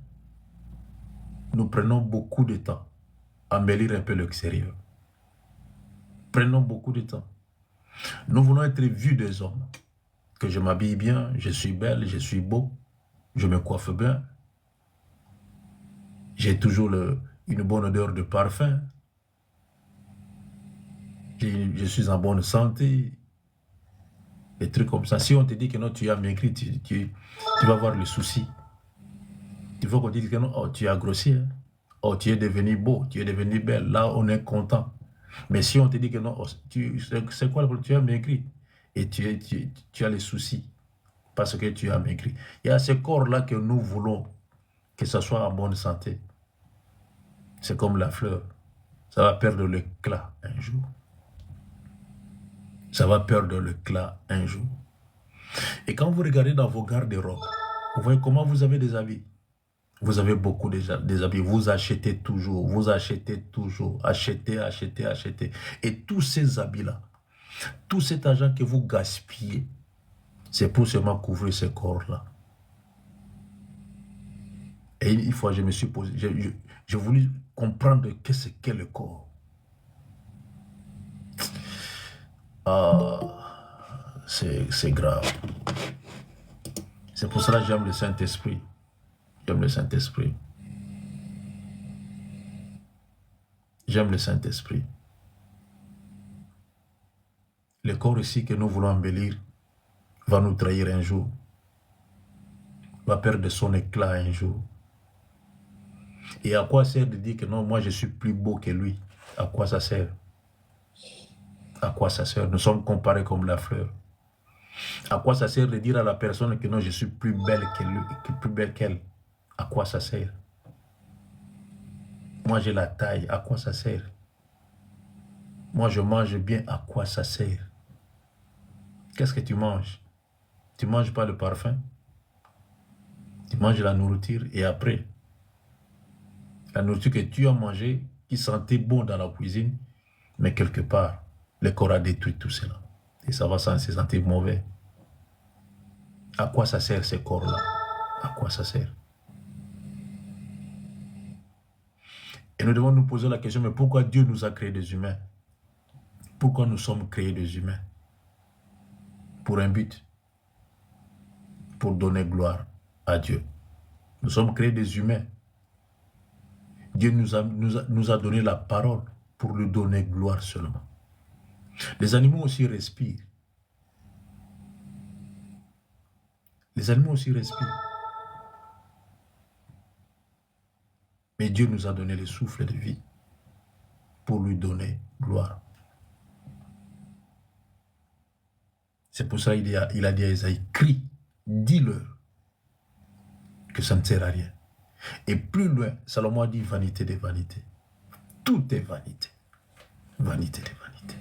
[SPEAKER 2] nous prenons beaucoup de temps à embellir un peu l'extérieur. Prenons beaucoup de temps. Nous voulons être vus des hommes. Que je m'habille bien, je suis belle, je suis beau, je me coiffe bien. J'ai toujours une bonne odeur de parfum. Je suis en bonne santé. Des trucs comme ça. Si on te dit que non, tu as maigri, tu vas avoir le souci. Il faut qu'on dise que non, oh, tu as grossi. Hein? Oh, tu es devenu beau, tu es devenu belle. Là, on est content. Mais si on te dit que non, oh, c'est quoi le problème? Tu as maigri. Et tu as les soucis. Parce que tu as maigri. Il y a ce corps-là que nous voulons que ça soit en bonne santé. C'est comme la fleur. Ça va perdre l'éclat un jour. Ça va perdre l'éclat un jour. Et quand vous regardez dans vos garde-robes, vous voyez comment vous avez des habits. Vous avez beaucoup des habits. Vous achetez toujours. Vous achetez toujours. Achetez. Et tous ces habits-là, tout cet argent que vous gaspillez, c'est pour seulement couvrir ce corps-là. Et une fois, je me suis posé, j'ai voulu comprendre qu'est-ce qu'est le corps. Ah, c'est grave. C'est pour cela que j'aime le Saint-Esprit. J'aime le Saint-Esprit. J'aime le Saint-Esprit. Le corps ici que nous voulons embellir va nous trahir un jour. Va perdre son éclat un jour. Et à quoi sert de dire que non, moi je suis plus beau que lui? À quoi ça sert? À quoi ça sert? Nous sommes comparés comme la fleur. À quoi ça sert de dire à la personne que non, je suis plus belle que lui, plus belle qu'elle? À quoi ça sert? Moi j'ai la taille, à quoi ça sert? Moi je mange bien, à quoi ça sert? Qu'est-ce que tu manges? Tu ne manges pas le parfum? Tu manges la nourriture et après, la nourriture que tu as mangée, qui sentait bon dans la cuisine, mais quelque part, le corps a détruit tout cela. Et ça va se sentir mauvais. À quoi ça sert ce corps-là? À quoi ça sert? Et nous devons nous poser la question, mais pourquoi Dieu nous a créés des humains? Pourquoi nous sommes créés des humains? Pour un but. Pour donner gloire à Dieu. Nous sommes créés des humains. Dieu nous a donné la parole pour lui donner gloire seulement. Les animaux aussi respirent. Les animaux aussi respirent. Mais Dieu nous a donné le souffle de vie pour lui donner gloire. C'est pour ça qu'il a dit à Isaïe, crie, dis-leur que ça ne sert à rien. Et plus loin, Salomon a dit vanité des vanités. Tout est vanité. Vanité des vanités.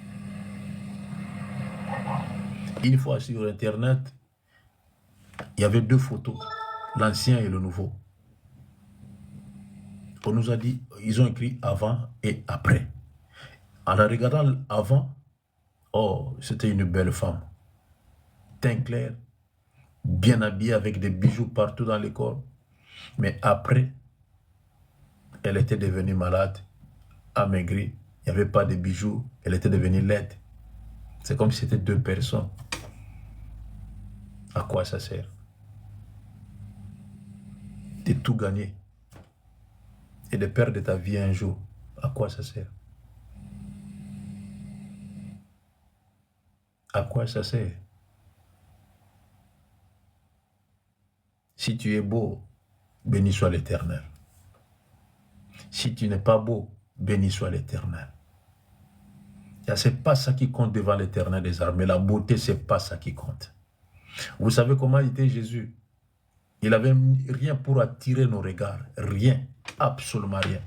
[SPEAKER 2] Une fois sur Internet, il y avait deux photos, l'ancien et le nouveau. On nous a dit, ils ont écrit avant et après. En la regardant avant, oh, c'était une belle femme. Teint clair, bien habillée avec des bijoux partout dans le corps. Mais après, elle était devenue malade, amaigrie. Il n'y avait pas de bijoux, elle était devenue laide. C'est comme si c'était deux personnes. À quoi ça sert? De tout gagner et de perdre ta vie un jour. À quoi ça sert? À quoi ça sert? Si tu es beau, béni soit l'Éternel. Si tu n'es pas beau, béni soit l'Éternel. Ce n'est pas ça qui compte devant l'Éternel des armées. La beauté, ce n'est pas ça qui compte. Vous savez comment était Jésus? Il n'avait rien pour attirer nos regards. Rien. Absolument rien.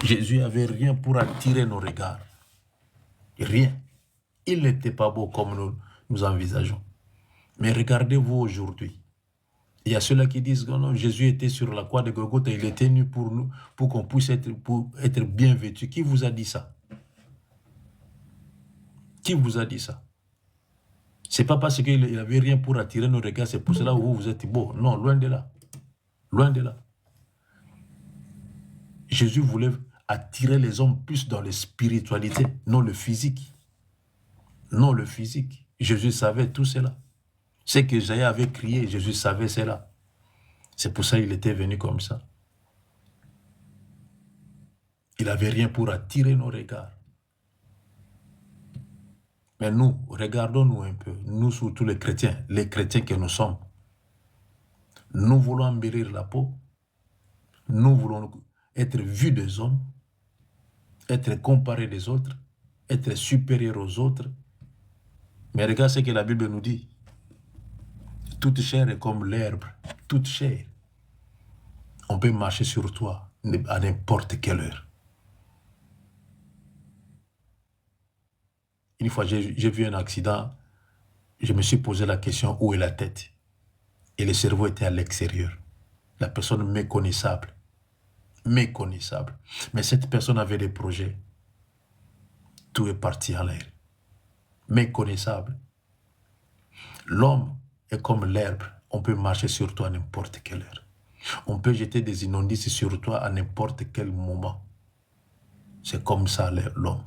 [SPEAKER 2] Jésus n'avait rien pour attirer nos regards. Rien. Il n'était pas beau comme nous envisageons. Mais regardez-vous aujourd'hui. Il y a ceux-là qui disent que non, Jésus était sur la croix de Golgotha, il était nu pour nous, pour qu'on puisse être bien vêtu. Qui vous a dit ça? Qui vous a dit ça? Ce n'est pas parce qu'il n'avait rien pour attirer nos regards, c'est pour cela que vous êtes beau. Non, loin de là. Loin de là. Jésus voulait attirer les hommes plus dans la spiritualité, non le physique. Non le physique. Jésus savait tout cela. Ce que Isaïe avait crié, Jésus savait cela. C'est pour ça qu'il était venu comme ça. Il n'avait rien pour attirer nos regards. Mais nous, regardons-nous un peu, nous surtout les chrétiens que nous sommes. Nous voulons embellir la peau, nous voulons être vus des hommes, être comparés des autres, être supérieurs aux autres. Mais regarde ce que la Bible nous dit. Toute chair est comme l'herbe, toute chair. On peut marcher sur toi à n'importe quelle heure. Une fois, j'ai vu un accident, je me suis posé la question où est la tête? Et le cerveau était à l'extérieur. La personne méconnaissable. Méconnaissable. Mais cette personne avait des projets. Tout est parti en l'air. Méconnaissable. L'homme est comme l'herbe. On peut marcher sur toi à n'importe quelle heure. On peut jeter des immondices sur toi à n'importe quel moment. C'est comme ça l'homme.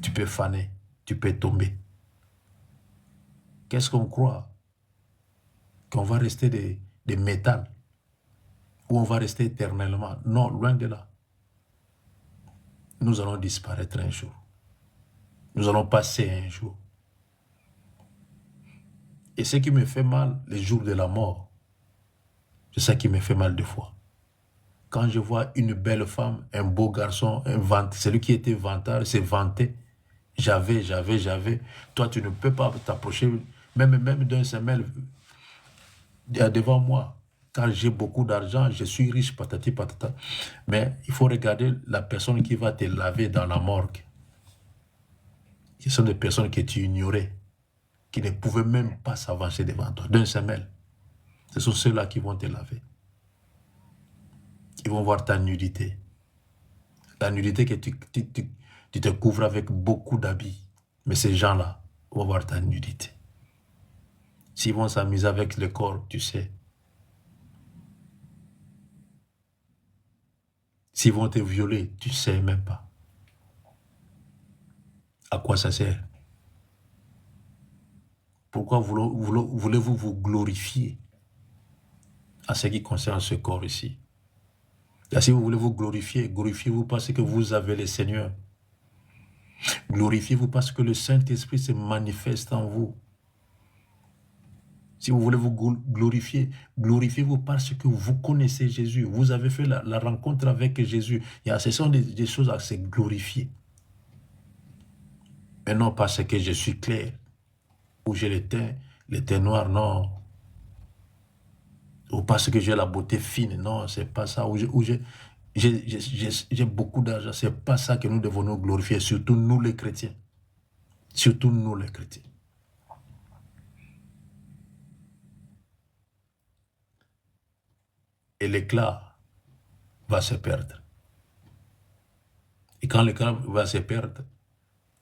[SPEAKER 2] Tu peux faner, tu peux tomber. Qu'est-ce qu'on croit? Qu'on va rester des métals? Ou on va rester éternellement? Non, loin de là. Nous allons disparaître un jour. Nous allons passer un jour. Et ce qui me fait mal, le jour de la mort, c'est ça qui me fait mal deux fois. Quand je vois une belle femme, un beau garçon, celui qui était vantard, s'est vanté. J'avais. Toi, tu ne peux pas t'approcher, même d'un semelle devant moi. Quand j'ai beaucoup d'argent, je suis riche, patati patata. Mais il faut regarder la personne qui va te laver dans la morgue. Ce sont des personnes que tu ignorais, qui ne pouvaient même pas s'avancer devant toi, d'un semelle. Ce sont ceux-là qui vont te laver. Ils vont voir ta nudité. La nudité que tu te couvres avec beaucoup d'habits. Mais ces gens-là vont voir ta nudité. S'ils vont s'amuser avec le corps, tu sais. S'ils vont te violer, tu ne sais même pas. À quoi ça sert? Pourquoi voulez-vous vous glorifier à ce qui concerne ce corps ici? Et si vous voulez vous glorifier, glorifiez-vous parce que vous avez le Seigneur. Glorifiez-vous parce que le Saint-Esprit se manifeste en vous. Si vous voulez vous glorifier, glorifiez-vous parce que vous connaissez Jésus. Vous avez fait la rencontre avec Jésus. Ce sont des choses à se glorifier. Mais non parce que je suis clair, ou j'ai le teint noir, non. Ou parce que j'ai la beauté fine, non, c'est pas ça. Ou j'ai beaucoup d'argent, c'est pas ça que nous devons nous glorifier, surtout nous les chrétiens. Surtout nous les chrétiens. Et l'éclat va se perdre. Et quand l'éclat va se perdre,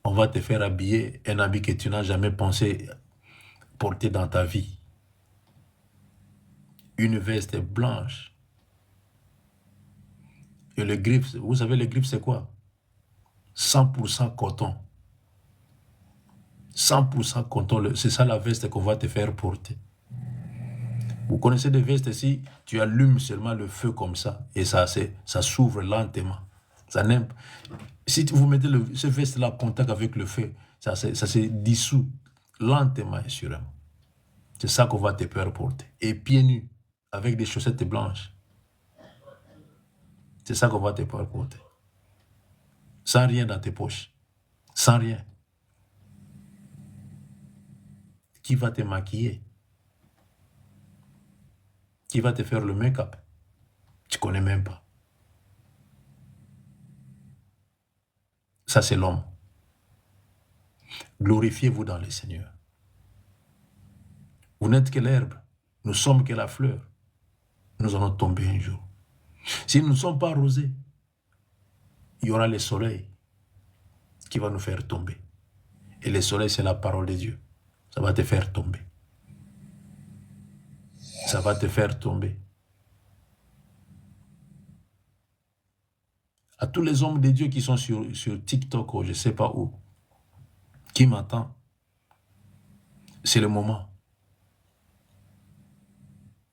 [SPEAKER 2] on va te faire habiller un habit que tu n'as jamais pensé porter dans ta vie. Une veste blanche. Et le griffe, vous savez le griffe c'est quoi? 100% coton. 100% coton, c'est ça la veste qu'on va te faire porter. Vous connaissez des vestes ici, tu allumes seulement le feu comme ça et ça s'ouvre lentement. Ça n'aime. Si vous mettez ce veste-là en contact avec le feu, ça se dissout lentement et sûrement. C'est ça qu'on va te faire porter. Et pieds nus, avec des chaussettes blanches. C'est ça qu'on va te faire porter. Sans rien dans tes poches. Sans rien. Qui va te maquiller? Qui va te faire le make-up? Tu ne connais même pas. Ça, c'est l'homme. Glorifiez-vous dans le Seigneur. Vous n'êtes que l'herbe. Nous sommes que la fleur. Nous allons tomber un jour. Si nous ne sommes pas arrosés, il y aura le soleil qui va nous faire tomber. Et le soleil, c'est la parole de Dieu. Ça va te faire tomber. Ça va te faire tomber. À tous les hommes de Dieu qui sont sur TikTok ou je ne sais pas où, qui m'entendent, c'est le moment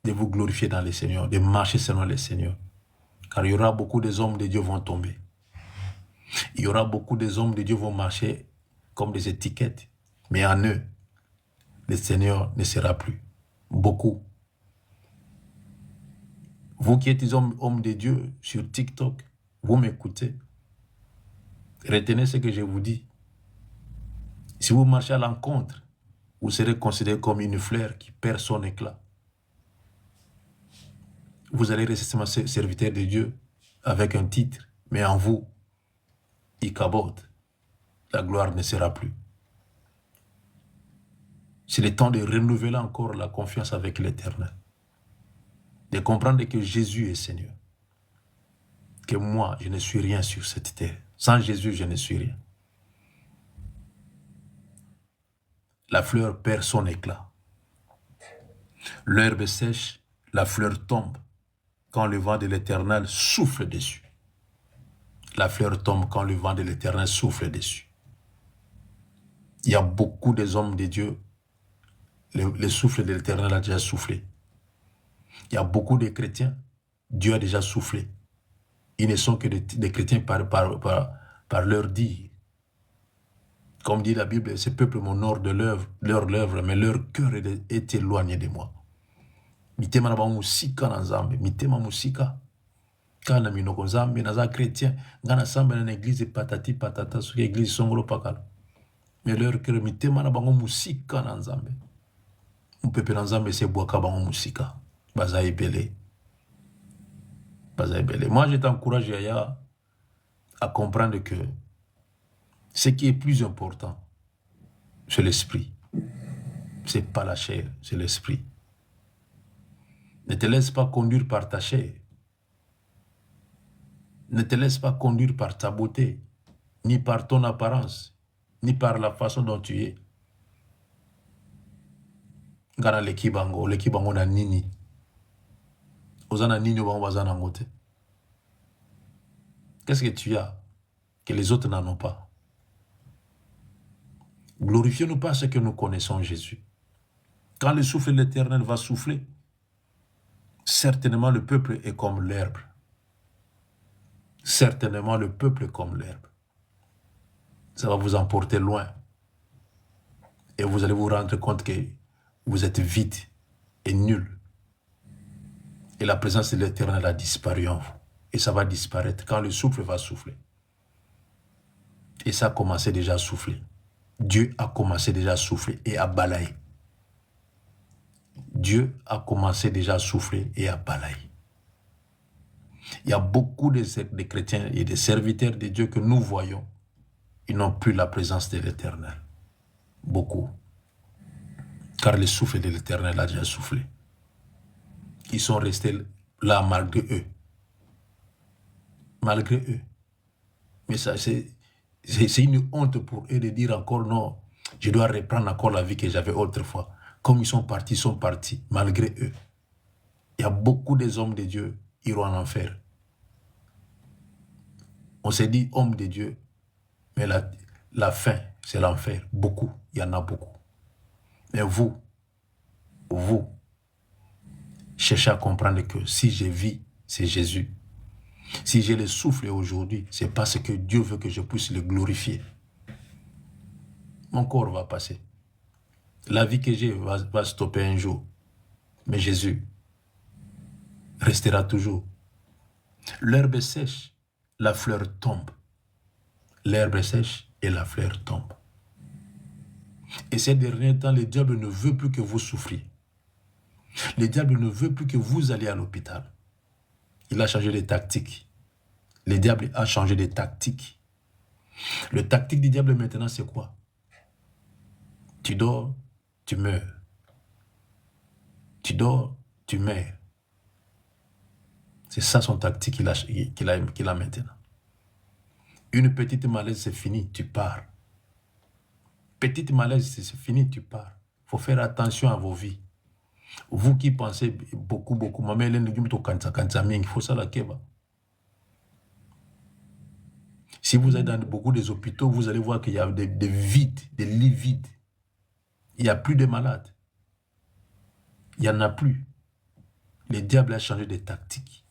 [SPEAKER 2] de vous glorifier dans le Seigneur, de marcher selon le Seigneur. Car il y aura beaucoup des hommes de Dieu vont tomber. Il y aura beaucoup des hommes de Dieu vont marcher comme des étiquettes. Mais en eux, le Seigneur ne sera plus. Beaucoup. Vous qui êtes des hommes de Dieu sur TikTok, vous m'écoutez. Retenez ce que je vous dis. Si vous marchez à l'encontre, vous serez considéré comme une fleur qui perd son éclat. Vous allez rester seulement serviteur de Dieu avec un titre, mais en vous, il cabote. La gloire ne sera plus. C'est le temps de renouveler encore la confiance avec l'Éternel. De comprendre que Jésus est Seigneur. Que moi, je ne suis rien sur cette terre. Sans Jésus, je ne suis rien. La fleur perd son éclat. L'herbe sèche, la fleur tombe. Quand le vent de l'Éternel souffle dessus. La fleur tombe quand le vent de l'Éternel souffle dessus. Il y a beaucoup des hommes de Dieu. Le souffle de l'Éternel a déjà soufflé. Il y a beaucoup de chrétiens. Dieu a déjà soufflé. Ils ne sont que des chrétiens par leur dire. Comme dit la Bible, ce peuple m'honore de leur lèvre, mais leur cœur est éloigné de moi. Mitema na ba musika na Nzambe, mitema musika. Kana minoko Nzambe na za chrétien, ngana samba na église patati patata sur église songolo pakala. Mais leur cœur mitema na bango musika na Nzambe. Un peuple na Nzambe c'est boaka bango musika. Baza ebele. Baza ebele. Moi je t'encourage à comprendre que ce qui est plus important, c'est l'esprit. C'est pas la chair, c'est l'esprit. Ne te laisse pas conduire par ta chair. Ne te laisse pas conduire par ta beauté, ni par ton apparence, ni par la façon dont tu es. Gana lekibango na nini. Ozana nini ba wazana ngote. Qu'est-ce que tu as que les autres n'en ont pas? Glorifions-nous pas ce que nous connaissons Jésus. Quand le souffle de l'Éternel va souffler, certainement le peuple est comme l'herbe. Certainement le peuple est comme l'herbe. Ça va vous emporter loin. Et vous allez vous rendre compte que vous êtes vide et nul. Et la présence de l'Éternel a disparu en vous. Et ça va disparaître quand le souffle va souffler. Et ça a commencé déjà à souffler. Dieu a commencé déjà à souffler et à balayer. Dieu a commencé déjà à souffler et à balayer. Il y a beaucoup de chrétiens et de serviteurs de Dieu que nous voyons. Ils n'ont plus la présence de l'Éternel. Beaucoup. Car le souffle de l'Éternel a déjà soufflé. Ils sont restés là malgré eux. Malgré eux. Mais ça, c'est une honte pour eux de dire encore non, je dois reprendre encore la vie que j'avais autrefois. Comme ils sont partis, malgré eux. Il y a beaucoup des hommes de Dieu qui iront en enfer. On s'est dit hommes de Dieu, mais la fin, c'est l'enfer. Beaucoup, il y en a beaucoup. Mais vous, cherchez à comprendre que si je vis, c'est Jésus. Si j'ai le souffle aujourd'hui, c'est parce que Dieu veut que je puisse le glorifier. Mon corps va passer. La vie que j'ai va stopper un jour. Mais Jésus restera toujours. L'herbe sèche, la fleur tombe. L'herbe sèche et la fleur tombe. Et ces derniers temps, le diable ne veut plus que vous souffriez. Le diable ne veut plus que vous alliez à l'hôpital. Il a changé de tactique. Le diable a changé de tactique. Le tactique du diable maintenant, c'est quoi? Tu dors, tu meurs. Tu dors, tu meurs. C'est ça son tactique qu'il a maintenant. Une petite malaise, c'est fini, tu pars. Petite malaise, c'est fini, tu pars. Il faut faire attention à vos vies. Vous qui pensez beaucoup, il faut ça la keba. Si vous êtes dans beaucoup des hôpitaux, vous allez voir qu'il y a des vides, des lits vides. Il n'y a plus de malades. Il n'y en a plus. Le diable a changé de tactique.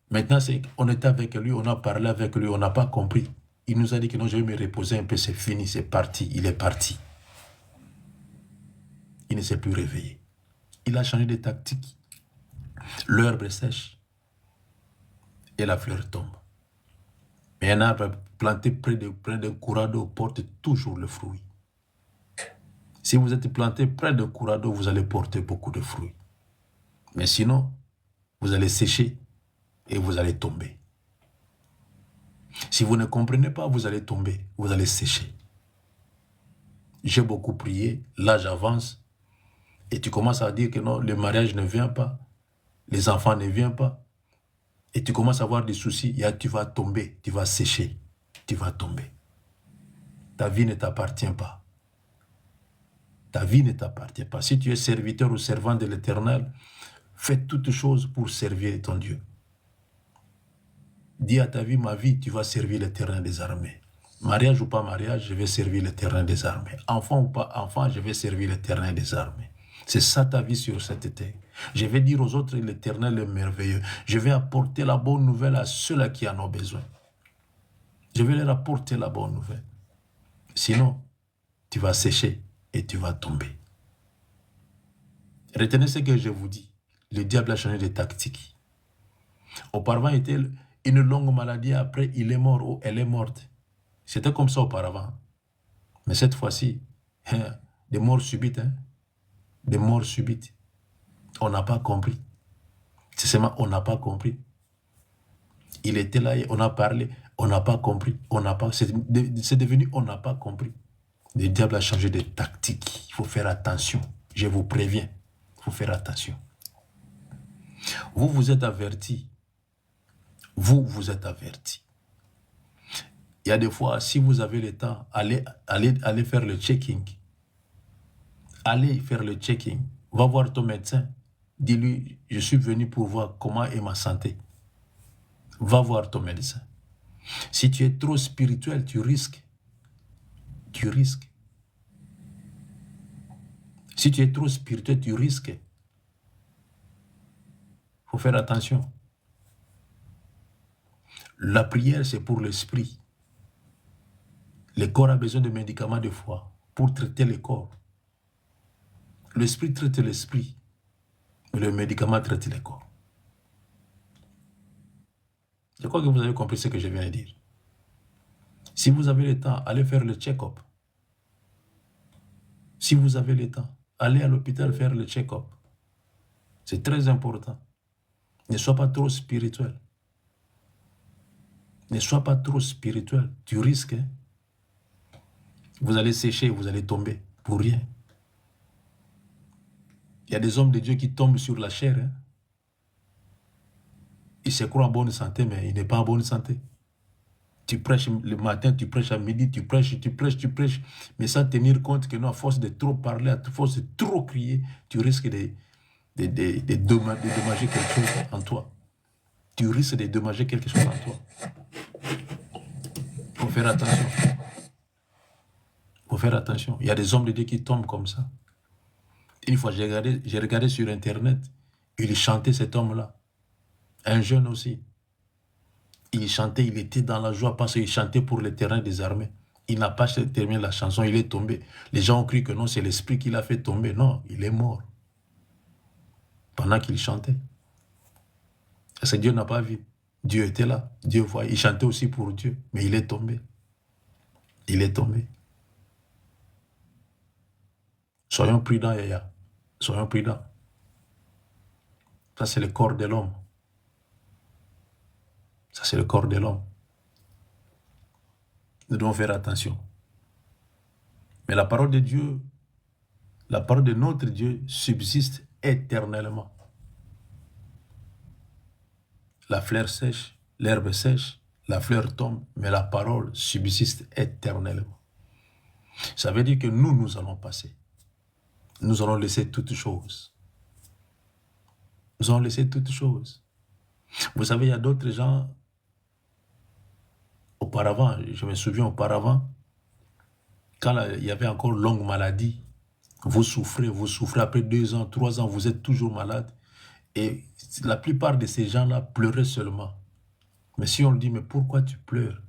[SPEAKER 2] Maintenant, on était avec lui, on a parlé avec lui, on n'a pas compris. Il nous a dit que non, je vais me reposer un peu, c'est fini, c'est parti. Il est parti. Il ne s'est plus réveillé. Il a changé de tactique. L'herbe sèche et la fleur tombe. Mais un arbre planté près d'un courant d'eau porte toujours le fruit. Si vous êtes planté près d'un courant d'eau, vous allez porter beaucoup de fruits. Mais sinon, vous allez sécher et vous allez tomber. Si vous ne comprenez pas, vous allez tomber, vous allez sécher. J'ai beaucoup prié, l'âge avance, et tu commences à dire que non, le mariage ne vient pas, les enfants ne viennent pas, et tu commences à avoir des soucis, tu vas tomber, tu vas sécher, tu vas tomber. Ta vie ne t'appartient pas. Ta vie ne t'appartient pas. Si tu es serviteur ou servant de l'Éternel, fais toutes choses pour servir ton Dieu. Dis à ta vie, ma vie, tu vas servir l'Éternel des armées. Mariage ou pas mariage, je vais servir l'Éternel des armées. Enfant ou pas enfant, je vais servir l'Éternel des armées. C'est ça ta vie sur cette terre. Je vais dire aux autres, l'Éternel est merveilleux. Je vais apporter la bonne nouvelle à ceux-là qui en ont besoin. Je vais leur apporter la bonne nouvelle. Sinon, tu vas sécher et tu vas tomber. Retenez ce que je vous dis. Le diable a changé de tactique. Auparavant, il était une longue maladie, après il est mort ou elle est morte. C'était comme ça auparavant. Mais cette fois-ci, des morts subites. Des morts subites. On n'a pas compris. C'est seulement on n'a pas compris. Il était là et on a parlé, on n'a pas compris. C'est devenu on n'a pas compris. Le diable a changé de tactique. Il faut faire attention. Je vous préviens. Il faut faire attention. Vous êtes avertis. Vous êtes avertis. Il y a des fois, si vous avez le temps, allez faire le checking. Allez faire le checking. Va voir ton médecin. Dis-lui, je suis venu pour voir comment est ma santé. Va voir ton médecin. Si tu es trop spirituel, tu risques. Tu risques. Si tu es trop spirituel, tu risques. Il faut faire attention. La prière, c'est pour l'esprit. Le corps a besoin de médicaments de foi pour traiter le corps. L'esprit traite l'esprit, mais le médicament traite le corps. Je crois que vous avez compris ce que je viens de dire. Si vous avez le temps, allez faire le check-up. Si vous avez le temps, allez à l'hôpital faire le check-up. C'est très important. Ne sois pas trop spirituel. Ne sois pas trop spirituel. Tu risques. Vous allez sécher, vous allez tomber pour rien. Il y a des hommes de Dieu qui tombent sur la chair. Il se croit en bonne santé, mais il n'est pas en bonne santé. Tu prêches le matin, tu prêches à midi, tu prêches, mais sans tenir compte que non, à force de trop parler, à force de trop crier, tu risques de dédommager quelque chose en toi. Tu risques de dédommager quelque chose en toi. Il faut faire attention. Il faut faire attention. Il y a des hommes de Dieu qui tombent comme ça. Une fois, j'ai regardé sur Internet, il chantait cet homme-là. Un jeune aussi. Il chantait, il était dans la joie parce qu'il chantait pour le terrain des armées. Il n'a pas terminé la chanson, il est tombé. Les gens ont cru que non, c'est l'esprit qui l'a fait tomber. Non, il est mort. Pendant qu'il chantait. Parce que Dieu n'a pas vu. Dieu était là. Dieu voyait. Il chantait aussi pour Dieu. Mais il est tombé. Il est tombé. Soyons prudents, Yaya. Soyons prudents. Ça, c'est le corps de l'homme. Ça, c'est le corps de l'homme. Nous devons faire attention. Mais la parole de Dieu, la parole de notre Dieu subsiste éternellement. La fleur sèche, l'herbe sèche, la fleur tombe, mais la parole subsiste éternellement. Ça veut dire que nous allons passer. Nous allons laisser toutes choses. Nous allons laisser toutes choses. Vous savez, il y a d'autres gens, auparavant, je me souviens auparavant, quand il y avait encore longue maladie, vous souffrez, après 2 ans, 3 ans, vous êtes toujours malade. Et la plupart de ces gens-là pleuraient seulement. Mais si on lui dit, mais pourquoi tu pleures?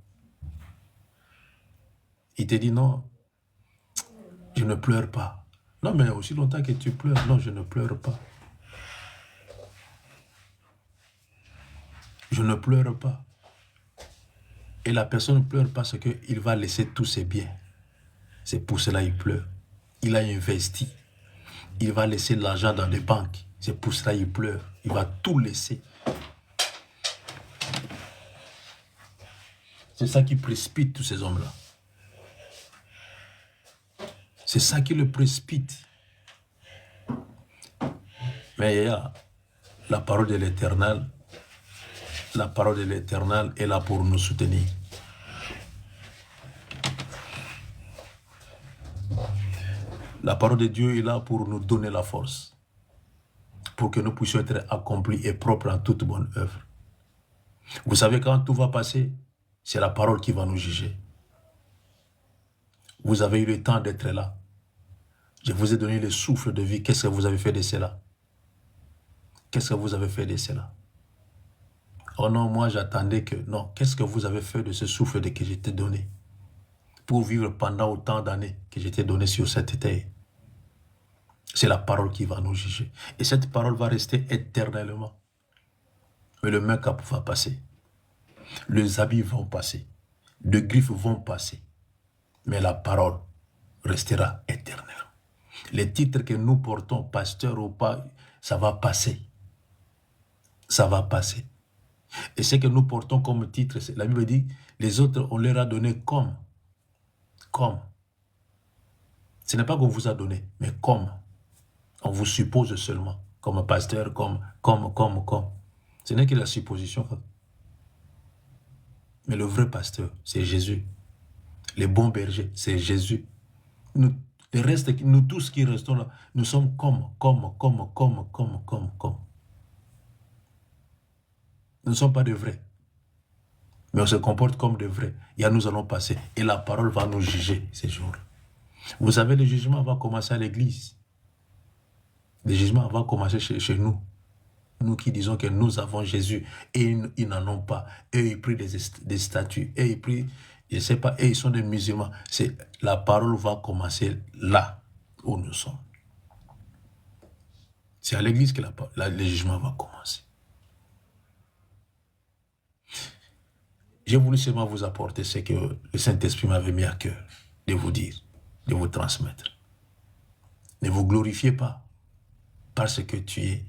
[SPEAKER 2] Il te dit, non, je ne pleure pas. Non, mais aussi longtemps que tu pleures, non, je ne pleure pas. Je ne pleure pas. Et la personne pleure parce qu'il va laisser tous ses biens. C'est pour cela qu'il pleure. Il a investi. Il va laisser l'argent dans les banques. C'est pour cela qu'il pleure. Il va tout laisser. C'est ça qui précipite tous ces hommes-là. C'est ça qui le précipite. Mais il y a la parole de l'Éternel. La parole de l'Éternel est là pour nous soutenir. La parole de Dieu est là pour nous donner la force. Pour que nous puissions être accomplis et propres en toute bonne œuvre. Vous savez, quand tout va passer, c'est la parole qui va nous juger. Vous avez eu le temps d'être là. Je vous ai donné le souffle de vie. Qu'est-ce que vous avez fait de cela? Qu'est-ce que vous avez fait de cela? Oh non, moi j'attendais que... Non, qu'est-ce que vous avez fait de ce souffle que je t'ai donné? Pour vivre pendant autant d'années que je t'ai donné sur cette terre. C'est la parole qui va nous juger. Et cette parole va rester éternellement. Mais le make-up va passer. Les habits vont passer. Les griffes vont passer. Mais la parole restera éternellement. Les titres que nous portons, pasteur ou pas, ça va passer. Ça va passer. Et ce que nous portons comme titre, la Bible dit, les autres, on leur a donné comme. Comme. Ce n'est pas qu'on vous a donné, mais comme. On vous suppose seulement, comme pasteur, comme. Ce n'est que la supposition. Mais le vrai pasteur, c'est Jésus. Les bons bergers, c'est Jésus. Nous, le reste, nous tous qui restons là, nous sommes comme. Nous ne sommes pas de vrais. Mais on se comporte comme de vrais. Et nous allons passer. Et la parole va nous juger ces jours. Vous savez, le jugement va commencer à l'église. Le jugement va commencer chez nous. Nous qui disons que nous avons Jésus et ils n'en ont pas. Eux, ils prient des statues. Eux, ils prient, je ne sais pas, eux, ils sont des musulmans. La parole va commencer là où nous sommes. C'est à l'église que le jugement va commencer. J'ai voulu seulement vous apporter ce que le Saint-Esprit m'avait mis à cœur de vous dire, de vous transmettre. Ne vous glorifiez pas parce que tu es,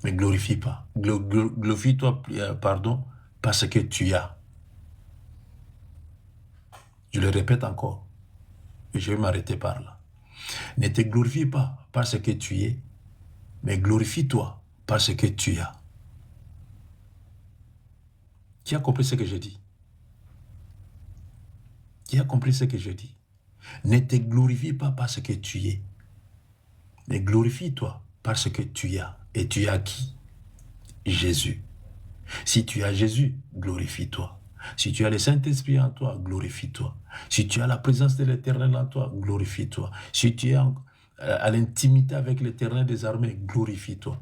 [SPEAKER 2] mais glorifie pas. Glorifie-toi, parce que tu as. Je le répète encore, et je vais m'arrêter par là. Ne te glorifie pas parce que tu es, mais glorifie-toi parce que tu as. Qui a compris ce que je dis? Qui a compris ce que je dis? Ne te glorifie pas parce que tu es. Mais glorifie-toi parce que tu as. Et tu as qui? Jésus. Si tu as Jésus, glorifie-toi. Si tu as le Saint-Esprit en toi, glorifie-toi. Si tu as la présence de l'Éternel en toi, glorifie-toi. Si tu es à l'intimité avec l'Éternel des armées, glorifie-toi.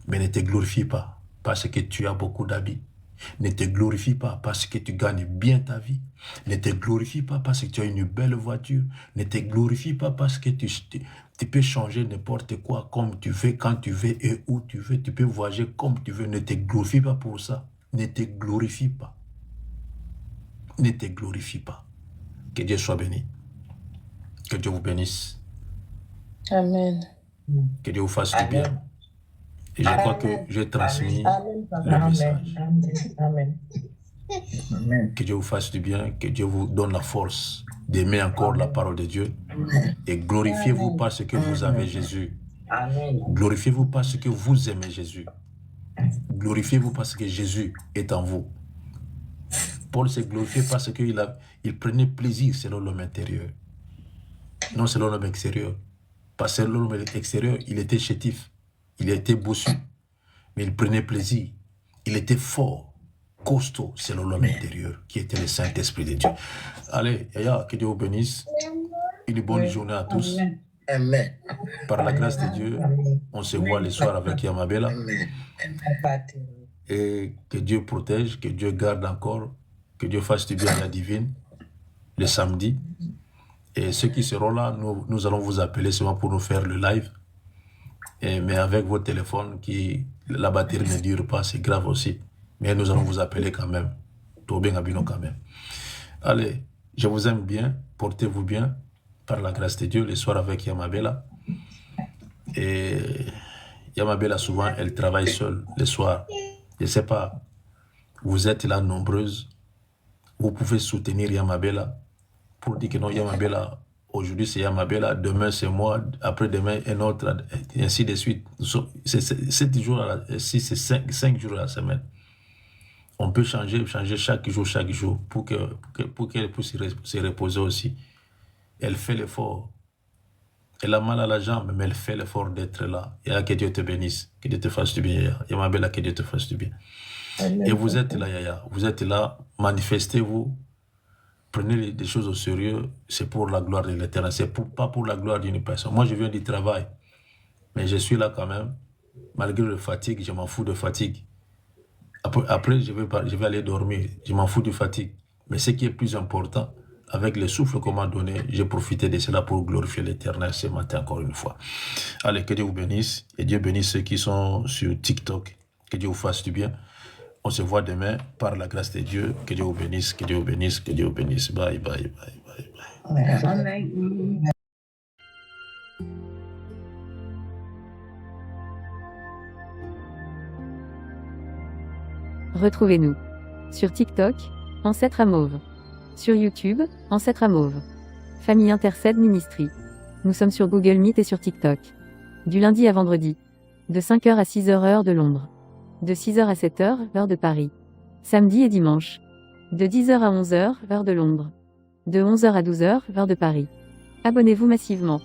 [SPEAKER 2] Mais ne te glorifie pas parce que tu as beaucoup d'habits. Ne te glorifie pas parce que tu gagnes bien ta vie. Ne te glorifie pas parce que tu as une belle voiture. Ne te glorifie pas parce que tu peux changer n'importe quoi comme tu veux, quand tu veux et où tu veux. Tu peux voyager comme tu veux. Ne te glorifie pas pour ça. Ne te glorifie pas. Ne te glorifie pas. Que Dieu soit béni. Que Dieu vous bénisse.
[SPEAKER 6] Amen.
[SPEAKER 2] Que Dieu vous fasse du bien. Et je crois que j'ai transmis le message.
[SPEAKER 6] Amen.
[SPEAKER 2] Que Dieu vous fasse du bien, que Dieu vous donne la force d'aimer encore la parole de Dieu. Et glorifiez-vous parce que vous avez Jésus. Glorifiez-vous parce que vous aimez Jésus. Glorifiez-vous parce que Jésus est en vous. Paul s'est glorifié parce qu'il prenait plaisir selon l'homme intérieur. Non selon l'homme extérieur. Parce que l'homme extérieur, il était chétif. Il était bossu, mais il prenait plaisir. Il était fort, costaud, selon l'homme intérieur, qui était le Saint-Esprit de Dieu. Allez, Yaya, que Dieu vous bénisse. Une bonne journée à tous.
[SPEAKER 10] Amen.
[SPEAKER 2] Par la grâce de Dieu, on se voit le soir avec Yamabela. Et que Dieu protège, que Dieu garde encore, que Dieu fasse du bien à la divine, le samedi. Et ceux qui seront là, nous allons vous appeler seulement pour nous faire le live. Mais avec votre téléphone, la batterie ne dure pas, c'est grave aussi. Mais nous allons vous appeler quand même. Tout bien, Abino quand même. Allez, je vous aime bien, portez-vous bien, par la grâce de Dieu, le soir avec Yamabela. Et Yamabela, souvent, elle travaille seule le soir. Je ne sais pas, vous êtes là nombreuses, vous pouvez soutenir Yamabela pour dire que non, Yamabela, aujourd'hui c'est Yamabela, demain c'est moi, après-demain un autre, et ainsi de suite. C'est 7 jours, c'est 5 jours à la semaine. On peut changer chaque jour, pour qu'elle puisse se reposer aussi. Elle fait l'effort. Elle a mal à la jambe, mais elle fait l'effort d'être là. Et que Dieu te bénisse, que Dieu te fasse du bien, Yaya. Yamabela, que Dieu te fasse du bien. Amen. Et vous êtes là, Yaya. Vous êtes là, manifestez-vous. Prenez des choses au sérieux, c'est pour la gloire de l'Éternel, c'est pas pour la gloire d'une personne. Moi, je viens du travail, mais je suis là quand même. Malgré la fatigue, je m'en fous de fatigue. Après je vais aller dormir, je m'en fous de fatigue. Mais ce qui est plus important, avec le souffle qu'on m'a donné, j'ai profité de cela pour glorifier l'Éternel ce matin encore une fois. Allez, que Dieu vous bénisse, et Dieu bénisse ceux qui sont sur TikTok. Que Dieu vous fasse du bien. On se voit demain par la grâce de Dieu. Que Dieu vous bénisse, que Dieu vous bénisse, que Dieu vous bénisse. Bye, bye, bye, bye, bye.
[SPEAKER 6] Amen.
[SPEAKER 1] Retrouvez-nous sur TikTok, Ancêtre à Mauve. Sur YouTube, Ancêtre à Mauve. Famille Intercède Ministry. Nous sommes sur Google Meet et sur TikTok. Du lundi à vendredi. De 5h à 6h heure de Londres. De 6h à 7h, heure de Paris. Samedi et dimanche. De 10h à 11h, heure de Londres. De 11h à 12h, heure de Paris. Abonnez-vous massivement.